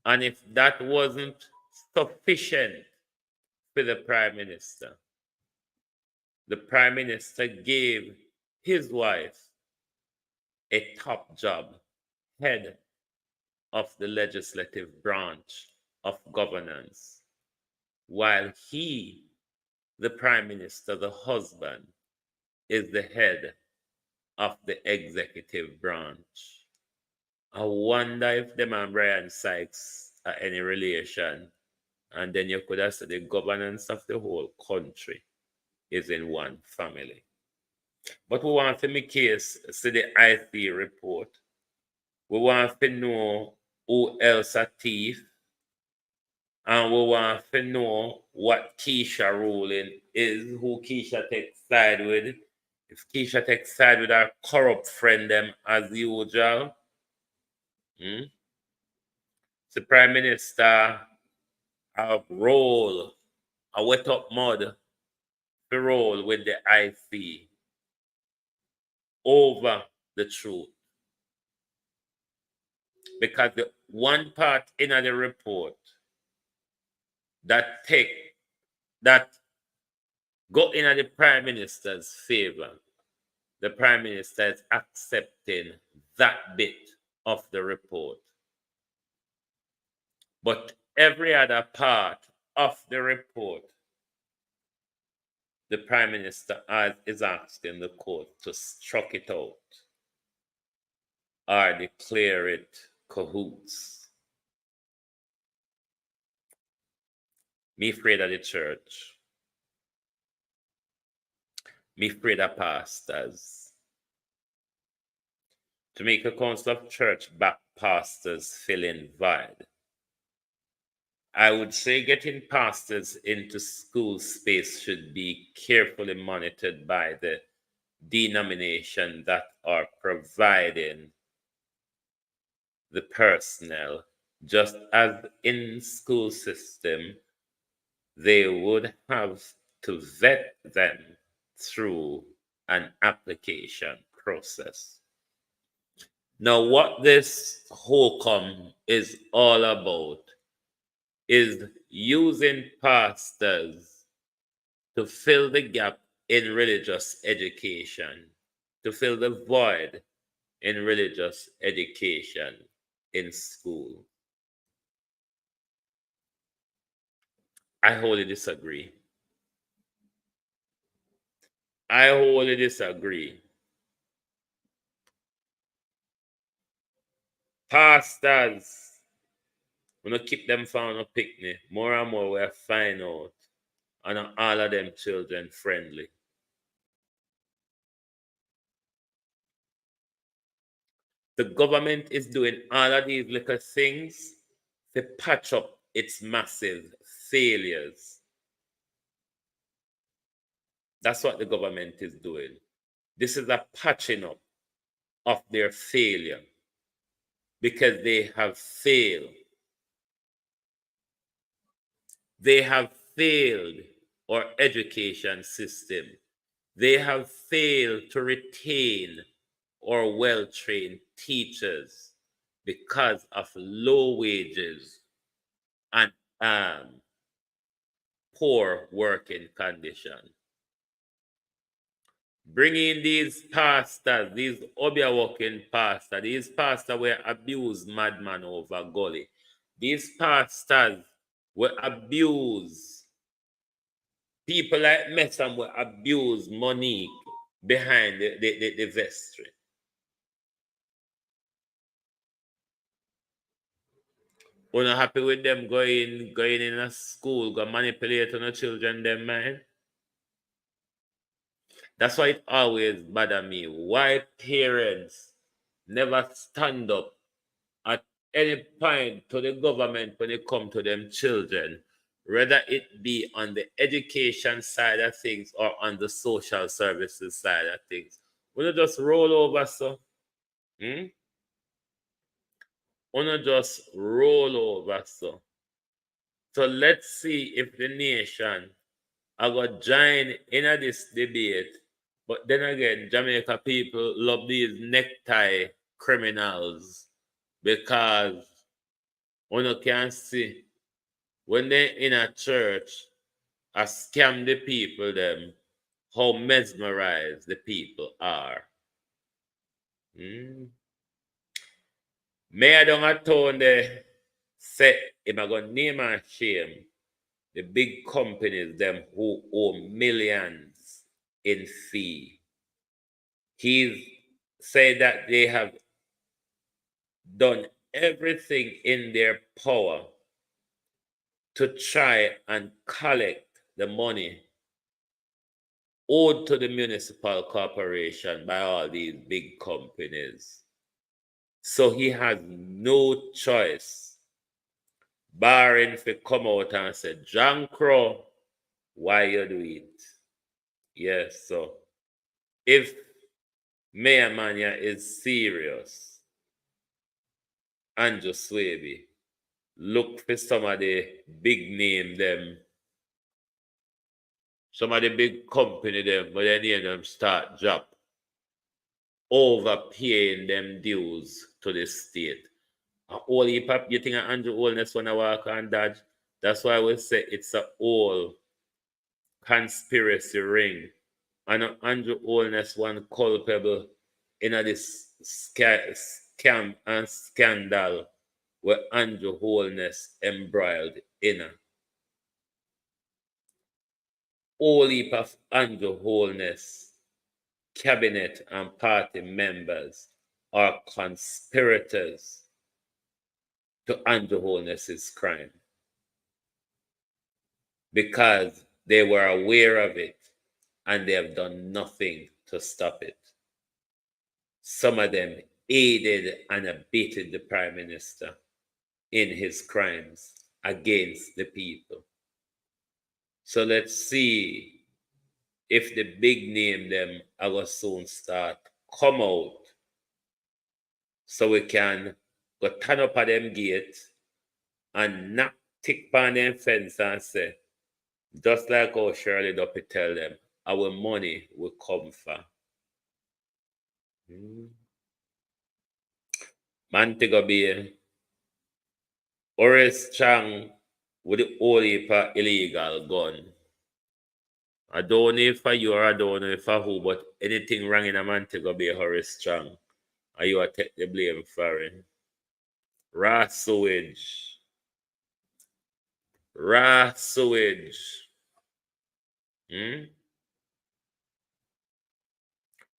And if that wasn't sufficient for the Prime Minister, the Prime Minister gave his wife a top job, head of the legislative branch of governance, while he, the Prime Minister, the husband, is the head of the executive branch. I wonder if them and Brian Sykes are any relation. And then you could have said the governance of the whole country is in one family. But we want to make case, see the IC report. We want to know who else a thief, and we want to know what Keisha ruling is, who Keisha takes side with. If Keisha takes side with her corrupt friend them as usual, the Prime Minister have roll, a wet up mud, to roll with the IC over the truth. Because the one part in the report that go in the Prime Minister's favor, the Prime Minister is accepting that bit of the report. But every other part of the report, the Prime Minister is asking the court to struck it out or declare it cahoots. Me afraid of the church. Me afraid of pastors. Jamaica Council of Church back pastors filling void. I would say getting pastors into school space should be carefully monitored by the denomination that are providing the personnel, just as in school system, they would have to vet them through an application process. Now, what this hokum is all about is using pastors to fill the gap in religious education, to fill the void in religious education in school. I wholly disagree. I wholly disagree. Pastors, we don't keep them from a picnic. More and more we find out, and all of them children friendly. The government is doing all of these little things to patch up its massive failures. That's what the government is doing. This is a patching up of their failure because they have failed. They have failed our education system. They have failed to retain our well-trained teachers because of low wages and poor working conditions. Bringing these pastors, these obia walking pastors, these pastors were abused madman over gully. These pastors were abused. People like Messam were abused Monique behind the vestry. We're not happy with them going in a school, go manipulate on the children, them mind. That's why it always bother me. Why parents never stand up at any point to the government when it comes to them children, whether it be on the education side of things or on the social services side of things. We don't just roll over, so. We don't just roll over, so. So let's see if the nation are going to join in this debate. But then again, Jamaica people love these necktie criminals because one can see when they're in a church, I scam the people them, how mesmerized the people are. May I don't atone the say, if I going to name and shame the big companies them who owe millions in fee. He's said that they have done everything in their power to try and collect the money owed to the municipal corporation by all these big companies. So he has no choice barring to come out and say, John Crow, why you do it? Yes, so if Mayor Mania is serious, Andrew Swaby, look for some of the big name them, some of the big company them, but then name them start drop, overpaying them dues to the state. All heap of, you think Andrew Holness wanna walk and dodge? That's why we say it's a whole conspiracy ring. And Andrew Holness one culpable in this scam and scandal where Andrew Holness embroiled in. All heap of Andrew Holness cabinet and party members are conspirators to Andrew Holness's crime because they were aware of it and they have done nothing to stop it. Some of them aided and abetted the Prime Minister in his crimes against the people. So let's see if the big name them will soon start come out so we can go turn up at them gate and knock tick on them fence and say, just like how Shirley Duffy tell them, our money will come for. Montego Bay, Horace Chang with the whole heap of illegal gun. I don't know if for you or I don't know if for who, but anything wrong in a Montego Bay, Horace Chang, and you will take the blame for it. Raw sewage. Raw sewage.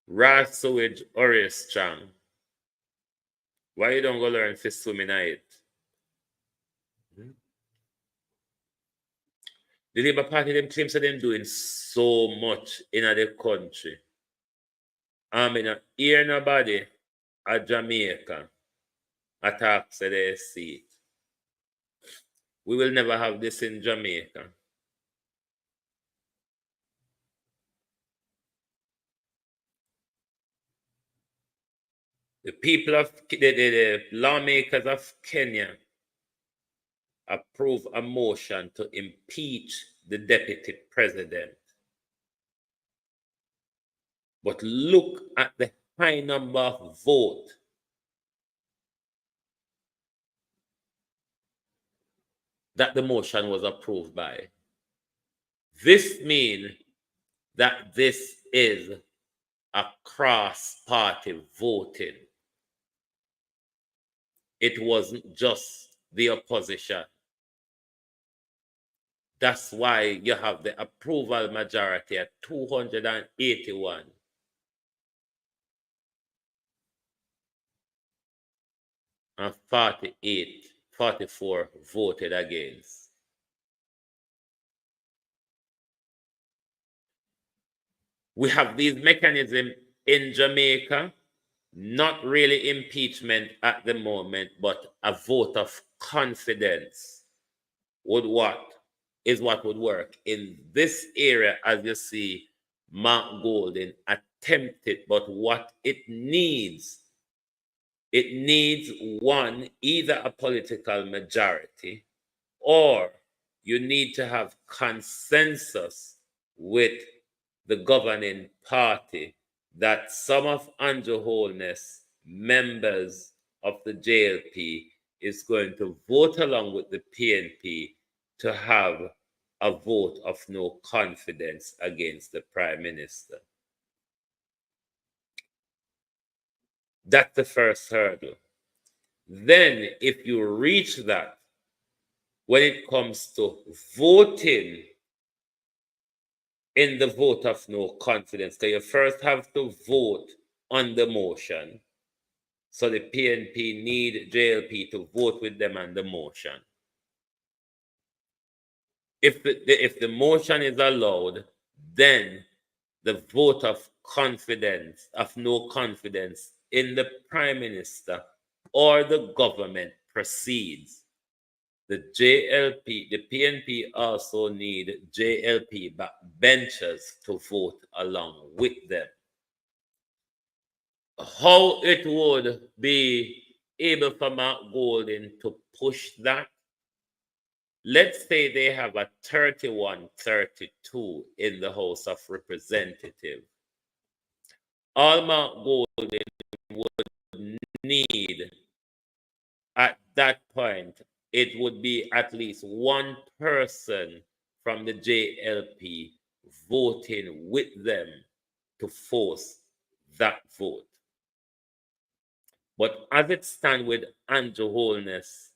Raw sewage, Horace Chang. Why you don't go learn to swim in it? The Labour Party them claims that they're doing so much in the country. I mean, hear nobody at Jamaica attack say they see it. We will never have this in Jamaica. The people of the lawmakers of Kenya approve a motion to impeach the deputy president. But look at the high number of votes that the motion was approved by. This means that this is a cross-party voting. It wasn't just the opposition. That's why you have the approval majority at 281. And 44 voted against. We have these mechanisms in Jamaica, not really impeachment at the moment, but a vote of confidence would what would work. In this area, as you see, Mark Golden attempted, but what it needs one, either a political majority, or you need to have consensus with the governing party that some of Andrew Holness members of the JLP is going to vote along with the PNP to have a vote of no confidence against the Prime Minister. That's the first hurdle. Then, if you reach that, when it comes to voting in the vote of no confidence, you first have to vote on the motion. So the PNP need JLP to vote with them on the motion. If the motion is allowed, then the vote of confidence, of no confidence in the Prime Minister or the government proceeds, the JLP, the PNP also need JLP backbenchers to vote along with them. How it would be able for Mark Golden to push that? Let's say they have a 31-32 in the House of Representatives. All Mark Golden would need at that point, it would be at least one person from the JLP voting with them to force that vote. But as it stands with Andrew Holness,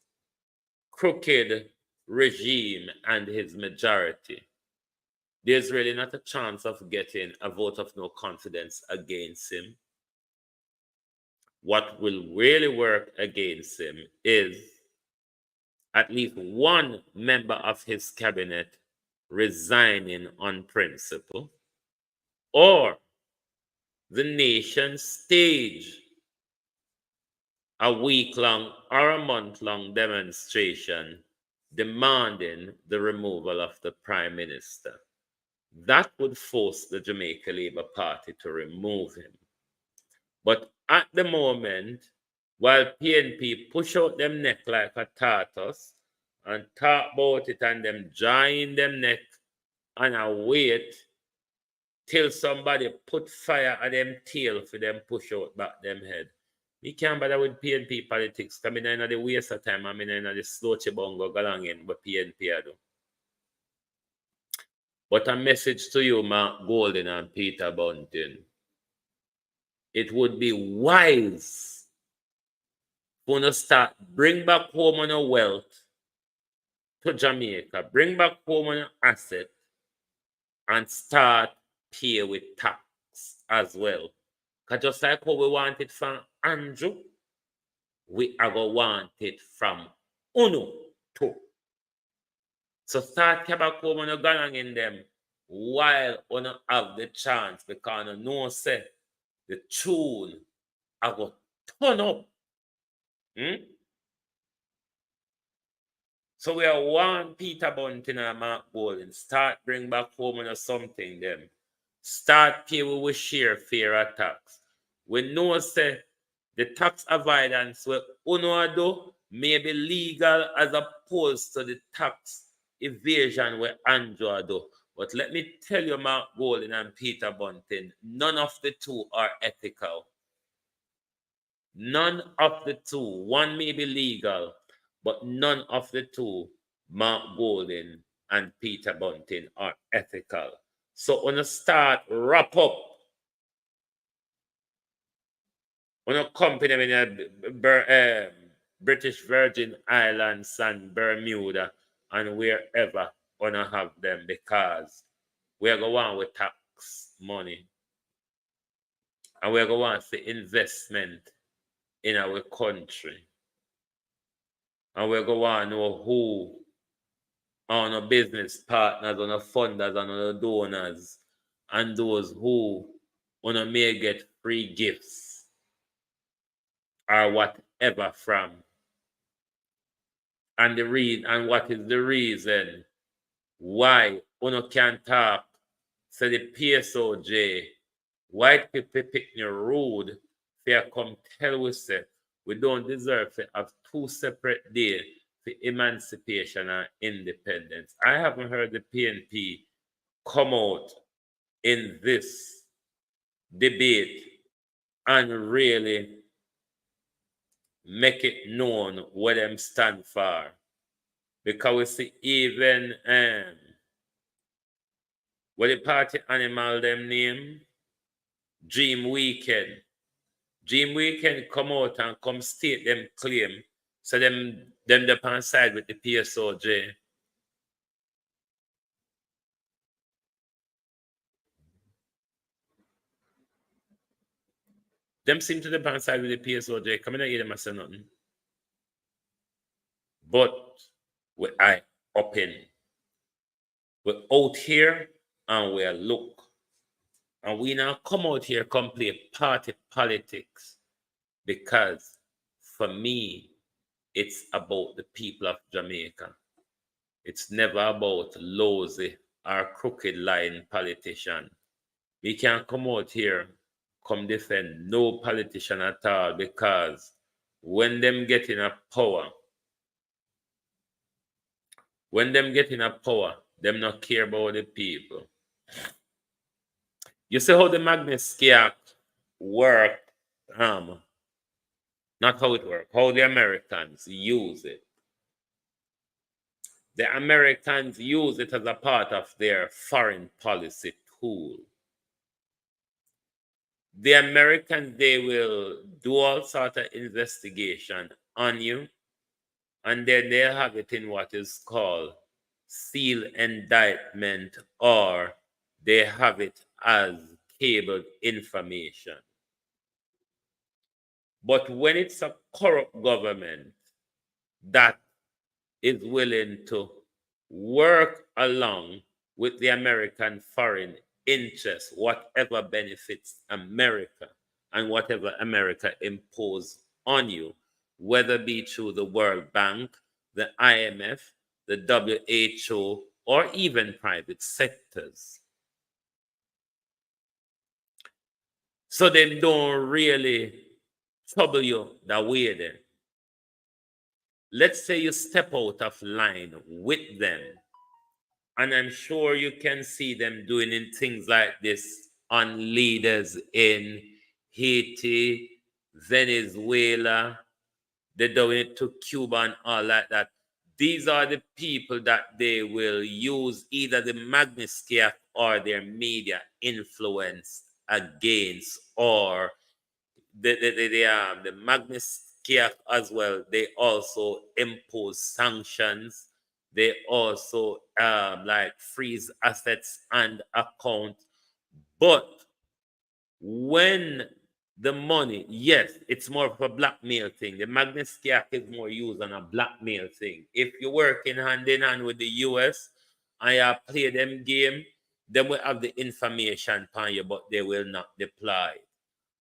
crooked regime and his majority, there's really not a chance of getting a vote of no confidence against him. What will really work against him is at least one member of his cabinet resigning on principle, or the nation stage a week-long or a month-long demonstration demanding the removal of the Prime Minister. That would force the Jamaica Labour Party to remove him. But at the moment, while PNP push out them neck like a tortoise and talk about it and them drawing them neck and I wait till somebody put fire on them tail for them push out back them head. We can't bother with PNP politics. I mean, I the waste of time. I mean, I the slow chibongo galang in what PNP do. But a message to you, Mark Golden and Peter Bunting. It would be wise for you to start bring back home on your wealth to Jamaica, bring back home on your asset, and start pay with tax as well. Because just like how we want it from Andrew, we are going to want it from Uno too. So start back home on your galang in them while you have the chance, because you know say the tune are going to turn up. So we are one Peter Bunting and Mark Golden. Start bring back home on something them. Start pay with share fair tax. We know say the tax avoidance we uno do may be legal as opposed to the tax evasion we Andrew do. But let me tell you, Mark Golden and Peter Bunting, none of the two are ethical. None of the two. One may be legal, but none of the two, Mark Golden and Peter Bunting, are ethical. So when you start wrap up, when you company in British Virgin Islands and Bermuda and wherever when you have them, because we're going on with tax money and we're going to see investment in our country. And we're going to know who are our business partners, our funders, and our donors, and those who may get free gifts or whatever from. And what is the reason why you can't talk? So the PSOJ, white people pick your rude, they come tell us that we don't deserve to have two separate days for emancipation and independence. I haven't heard the PNP come out in this debate and really make it known what them stand for. Because we see even what the party animal them name, Dream Weekend. Dream Weekend come out and come state them claim. So them on side with the PSOJ. Them seem to the on side with the PSOJ. Come in and hear them say nothing. But we are open. We're out here and we are look. And we now come out here come play party politics. Because for me, it's about the people of Jamaica. It's never about lousy or crooked lying politician. We can't come out here, come defend no politician at all, because when them get in a power, them not care about the people. You see how the Magnitsky Act work, not how it works, how the Americans use it. The Americans use it as a part of their foreign policy tool. The Americans, they will do all sort of investigation on you, and then they have it in what is called seal indictment, or they have it as cabled information. But when it's a corrupt government that is willing to work along with the American foreign interests, whatever benefits America and whatever America impose on you, whether it be through the World Bank, the IMF, the WHO, or even private sectors. So they don't really trouble you that way then. Let's say you step out of line with them, and I'm sure you can see them doing in things like this on leaders in Haiti, Venezuela. They're doing it to Cuba and all like that. These are the people that they will use either the Magnitsky Act or their media influence against, or the Magnitsky Act as well. They also impose sanctions. They also like freeze assets and account. But when the money, yes, it's more of a blackmail thing. The Magnitsky Act is more used on a blackmail thing. If you're working hand in hand with the US and you play them game, then we have the information on you, but they will not deploy.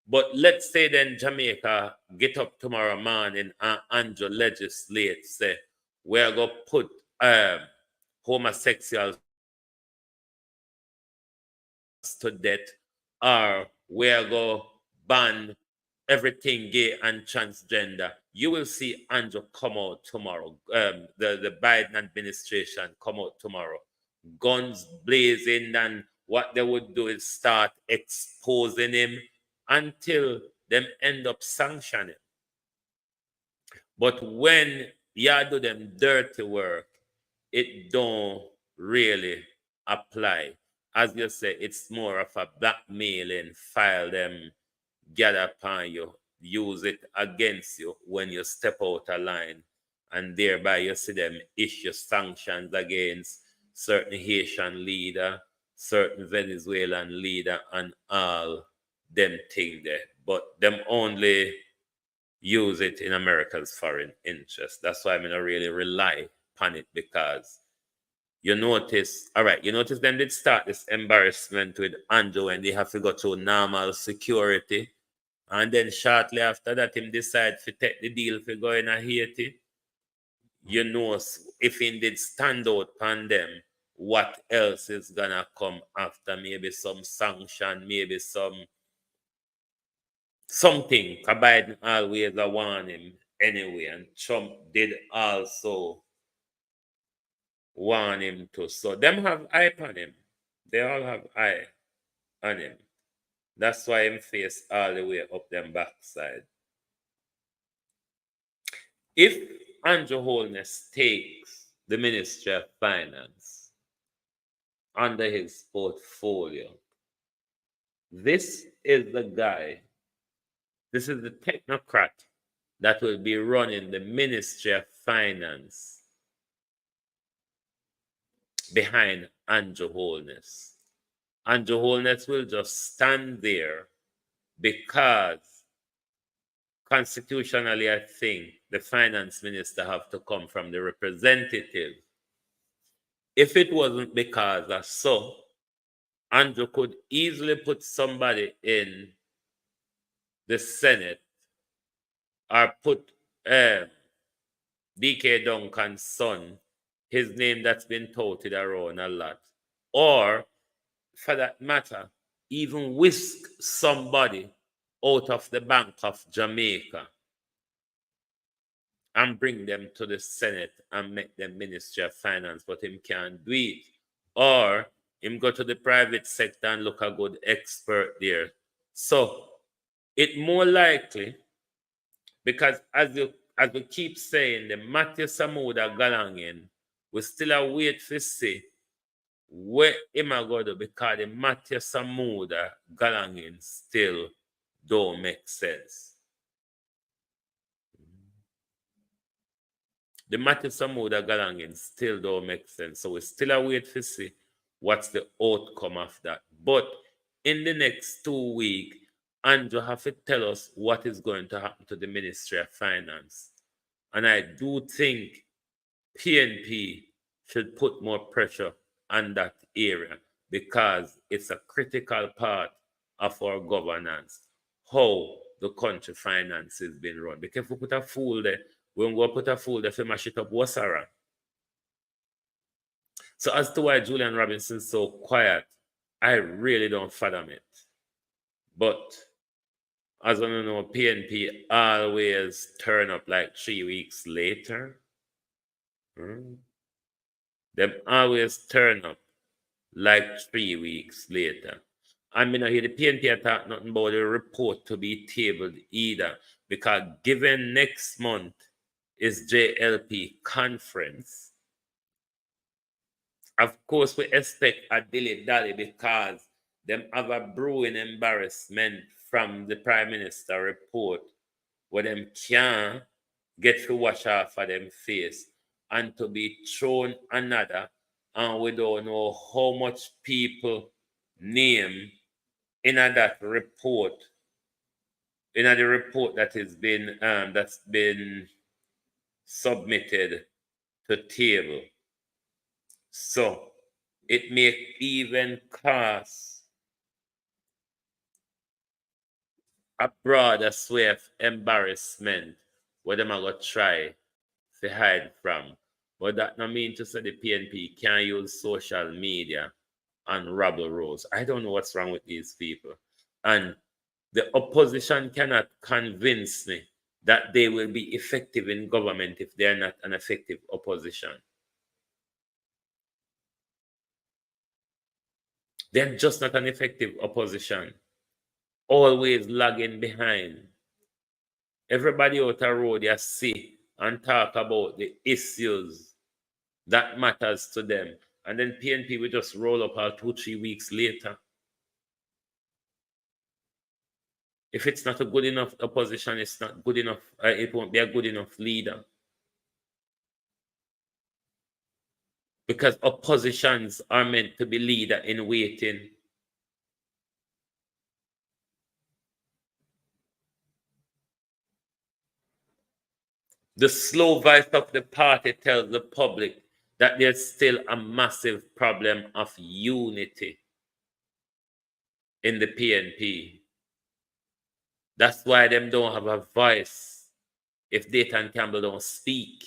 But let's say then Jamaica get up tomorrow morning and Andrew legislate, say, we're going to put homosexuals to death, or we're going to ban everything gay and transgender. You will see Andrew come out tomorrow. The Biden administration come out tomorrow. Guns blazing, and what they would do is start exposing him until them end up sanctioning. But when you do them dirty work, it don't really apply. As you say, it's more of a blackmailing file them gather upon you, use it against you when you step out of line, and thereby you see them issue sanctions against certain Haitian leader, certain Venezuelan leader, and all them thing there. But them only use it in America's foreign interest. That's why I'm not really rely upon it, because you notice, all right, you notice them did start this embarrassment with Andrew when they have to go through normal security. And then shortly after that, him decide to take the deal for going to Haiti. You know, if he did stand out on them, what else is gonna come after? Maybe some sanction, maybe something. Biden always warn him anyway, and Trump did also warn him too. So them have eye on him. They all have eye on him. That's why him face all the way up them backside. If Andrew Holness takes the Ministry of Finance under his portfolio, this is the guy, this is the technocrat that will be running the Ministry of Finance behind Andrew Holness. Andrew Holness will just stand there because constitutionally, I think the finance minister have to come from the representative. If it wasn't because of so, Andrew could easily put somebody in the Senate or put DK Duncan's son, his name that's been touted around a lot, or for that matter, even whisk somebody out of the Bank of Jamaica and bring them to the Senate and make them Ministry of Finance, but him can't do it. Or him go to the private sector and look a good expert there. So it more likely, because as we keep saying, the Matthew Samuda Galangin, we still a wait to see where him a go do, because the Matthew Samuda Galangin still don't make sense. The Matthew Samuda Galangin still don't make sense. So we still a wait to see what's the outcome of that. But in the next 2 weeks, Andrew have to tell us what is going to happen to the Ministry of Finance. And I do think PNP should put more pressure on that area, because it's a critical part of our governance, how the country finance is being run. Because if we put a fool there, when we put a fool there, we mash it up, what's around? So as to why Julian Robinson's so quiet, I really don't fathom it. But as I know, PNP always turn up like 3 weeks later. Them always turn up like 3 weeks later. I mean, I hear the PNP talk nothing about the report to be tabled either, because given next month is JLP conference, of course we expect a dilly-dally, because them have a brewing embarrassment from the Prime Minister report where them can't get to wash off of them face and to be thrown another, and we don't know how much people name in that report, in the report that has been that's been submitted to table. So it may even cause a broader sway of embarrassment where them are going to try to hide from. But that no mean to say the PNP can't use social media and rabble rows. I don't know what's wrong with these people. And the opposition cannot convince me that they will be effective in government if they're not an effective opposition. They're just not an effective opposition. Always lagging behind. Everybody out the road, you see and talk about the issues that matters to them. And then PNP will just roll up 2-3 weeks later. If it's not a good enough opposition, it's not good enough. It won't be a good enough leader. Because oppositions are meant to be leader in waiting. The slow voice of the party tells the public that there's still a massive problem of unity in the PNP. That's why them don't have a voice if Dayton Campbell don't speak.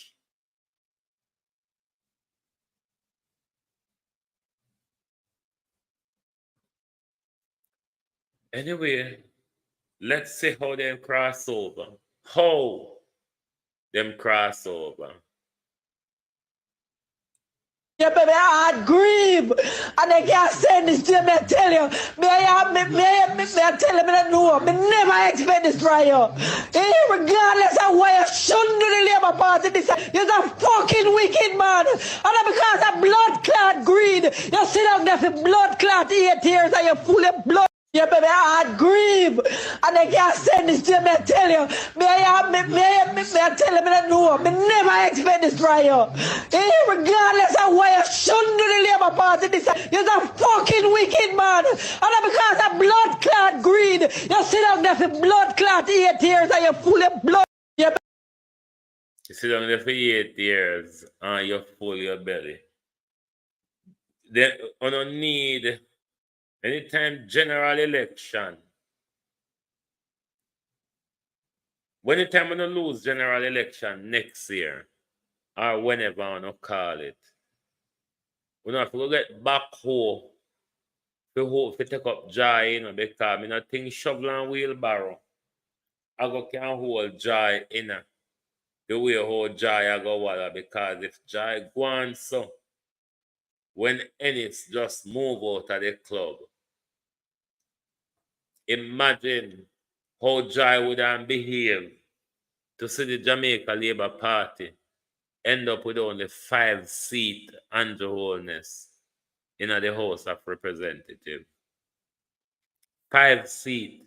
Anyway, let's see how them cross over. How them cross over. Yeah, baby, I grieve. And I can't send this to you, I tell you. I tell you, I know. I never expect this from you. Regardless of why you shouldn't do the Labour Party, this you're a fucking wicked man. And because of blood clot greed, you sit down there for blood clot 8 years and you're full of blood. Yeah, baby, I grieve. And I can't send this to you, I tell you. I tell you, I know. I never expect this from you. Regardless of why you shouldn't do the Labour Party, this you're a fucking wicked man. And because of blood clot greed, you sit down there for blood clot 8 years and you're full of blood. Yeah, you sit down there for 8 years and you're full your belly. Then you don't need anytime general election. When the time when you lose general election next year, or whenever I want to call it, we don't have to go get back home to hope to take up joy, you know, because I don't think shovel and wheelbarrow I go can hold joy in the way how joy I go water, because if joy go on so when Ennis just move out of the club, imagine how joy would have behave to see the Jamaica Labour Party end up with only 5-seat Andrew Holness in the House of Representatives. 5 seat.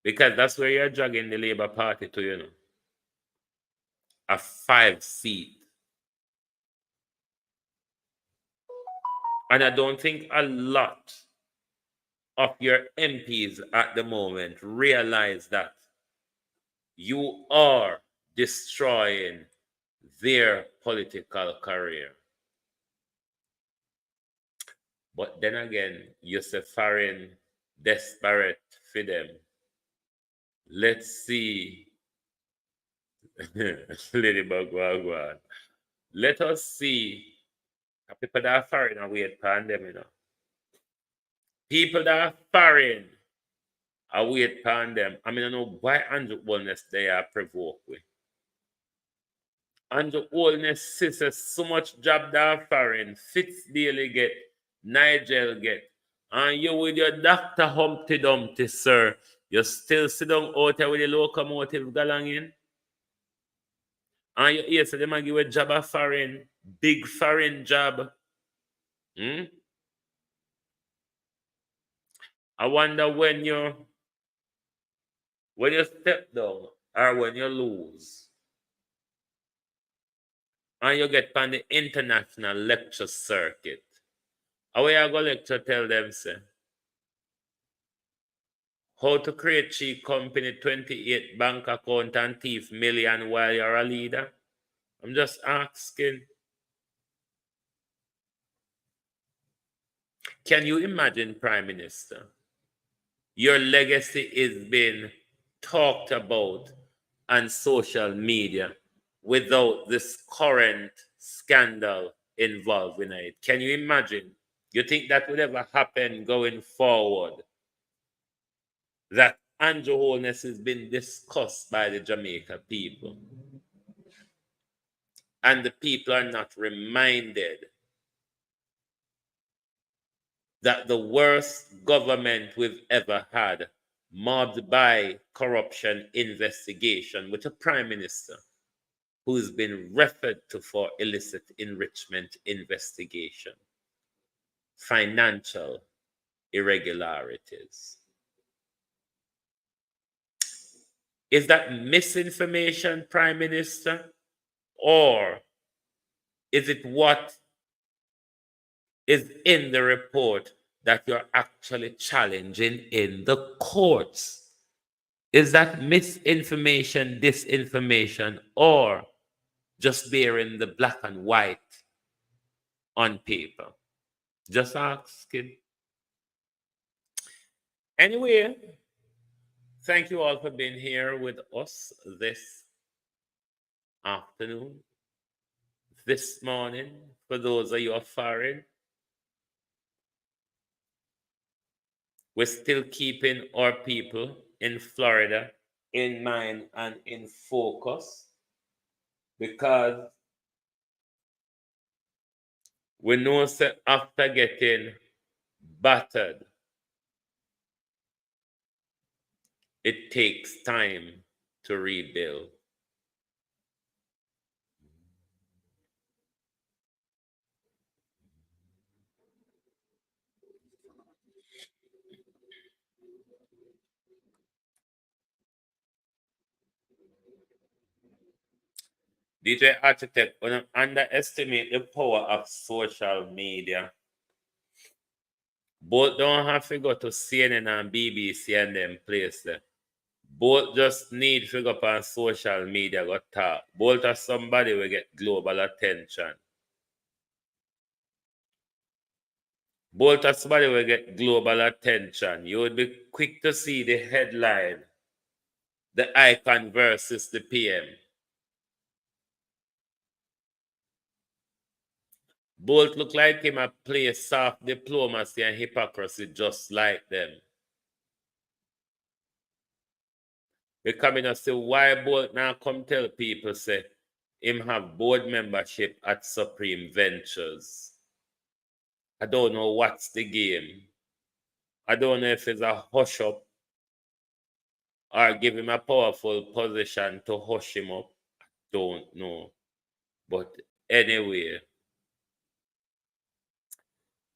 Because that's where you're dragging the Labour Party to, you know. A 5 seat. And I don't think a lot of your MPs at the moment realize that you are destroying their political career. But then again, you're suffering desperate for them. Let's see. Ladybug Wagwan. Let us see. People that are foreign are wait upon them, you know. People that are foreign are wait upon them. I mean, I know why Andrew Holness they are provoked with. Andrew Holness sister so much job that are foreign. Fitz daily get, Nigel get. And you with your Dr. Humpty Dumpty, sir, you still sit down out there with the locomotive galang in. And you hear so they might give a job a foreign, big foreign job. I wonder when you step down or when you lose and you get on the international lecture circuit, how you go lecture tell them say how to create cheap company, 28 bank account and thief million while you're a leader? I'm just asking. Can you imagine, Prime Minister? Your legacy is being talked about on social media without this current scandal involving it. Can you imagine? You think that would ever happen going forward? That Andrew Holness has been discussed by the Jamaica people. And the people are not reminded that the worst government we've ever had, mobbed by corruption investigation, with a prime minister who's been referred to for illicit enrichment investigation, financial irregularities. Is that misinformation, Prime Minister? Or is it what is in the report that you're actually challenging in the courts? Is that misinformation, disinformation, or just bearing the black and white on paper? Just asking. Anyway, thank you all for being here with us this afternoon, this morning, for those of you who are foreign. We're still keeping our people in Florida in mind and in focus, because we know that after getting battered, it takes time to rebuild. DJ Architect, when I underestimate the power of social media, both don't have to go to CNN and BBC and them place there. Both just need to go up on social media, go talk. Both are somebody will get global attention. Both are somebody will get global attention. You would be quick to see the headline the icon versus the PM. Both look like him a play soft diplomacy and hypocrisy just like them. We come in and say why Bolt now come tell people say him have board membership at Supreme Ventures. I don't know what's the game. I don't know if it's a hush up or give him a powerful position to hush him up. I don't know. But anyway,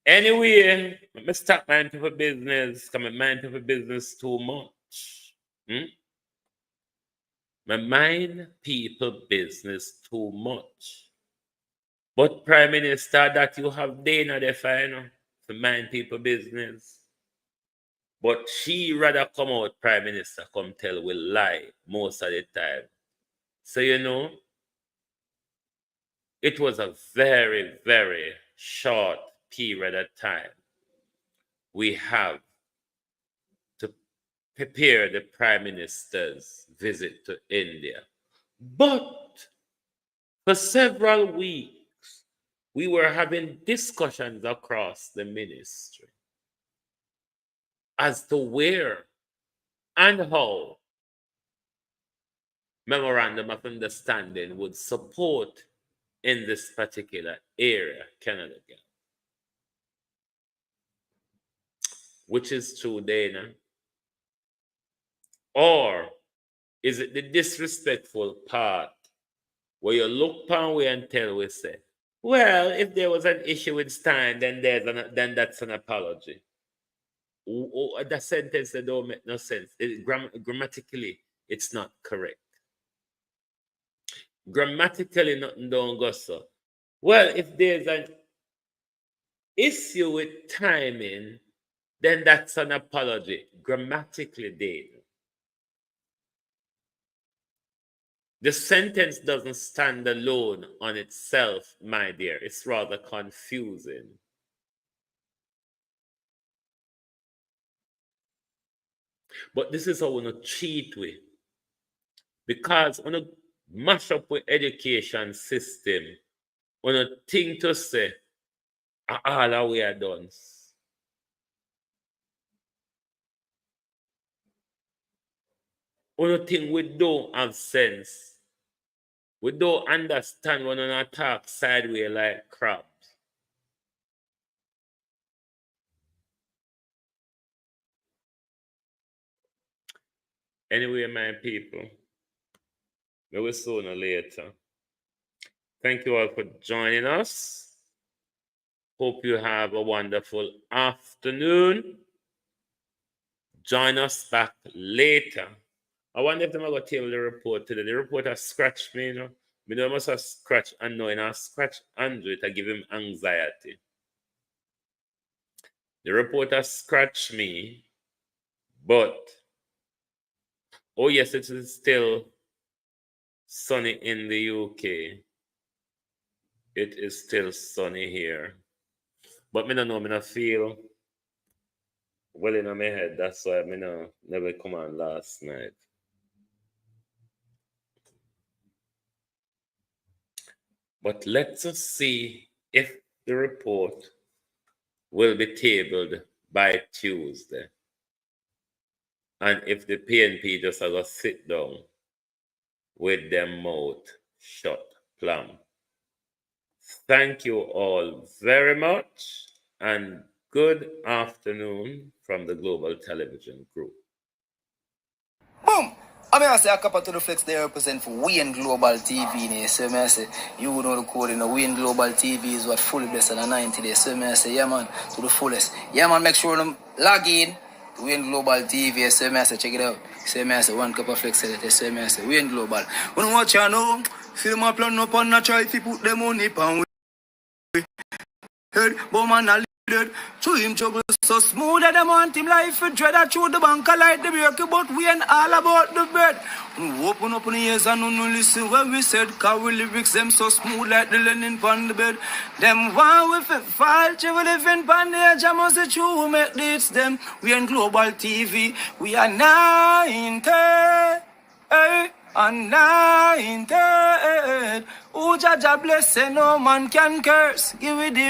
let me stop mind people business. Come and mind people business too much. I mind people business too much. But Prime Minister, that you have Dana there for mind people business. But she rather come out, Prime Minister, come tell we lie most of the time. So, it was a very, very short period of time we have to prepare the Prime Minister's visit to India. But for several weeks, we were having discussions across the ministry as to where and how memorandum of understanding would support in this particular area, Canada. Which is true, Dana? Or is it the disrespectful part where you look pan way and tell we say, well, if there was an issue with Stein, then that's an apology. That sentence that don't make no sense. Grammatically, it's not correct. Grammatically, nothing don't go so. Well, if there's an issue with timing, then that's an apology. Grammatically, Dave. The sentence doesn't stand alone on itself, my dear. It's rather confusing. But this is how we not cheat with. Because on a mash up with education system, on a thing to say, all that we are done. On a thing we don't have sense. We don't understand when we talk sideways like crap. Anyway, my people, we will sooner or later. Thank you all for joining us. Hope you have a wonderful afternoon. Join us back later. I wonder if they're going to table the report today. The report has scratched me, I know I must have scratched Andrew, and I scratched Andrew to give him anxiety. The report has scratched me, but oh yes, it is still sunny in the UK. It is still sunny here. But I don't know, I feel well in my head. That's why I never come on last night. But let's just see if the report will be tabled by Tuesday. And if the PNP just have to sit down with their mouth shut plumb. Thank you all very much and good afternoon from the Global Television Group. Boom! I mean, I say a couple to the flex they represent for Wayne Global TV. So I say, you know the code, Wayne Global TV is what fully blessed on 90 days. So I say, yeah man, to the fullest. Yeah man, make sure them log in to Wayne Global TV. So I say, check it out. So I say, one cup of flex. So I say, Wayne Global. When you watch, you know, film my plan up and not try if you put the money on. Heard, but man, I to him juggle so smooth that them want him life for dread. I through the banker like the miracle, but we ain't all about the bread. We open up on the ears and no listen when we said, cause we lyrics them so smooth like the linen on the bed. Them one with a fall, we living on the edge, I must say true, make this them. We in Global TV, we are 90. Hey, anointed. Who Jaja bless, say no man can curse. Give it the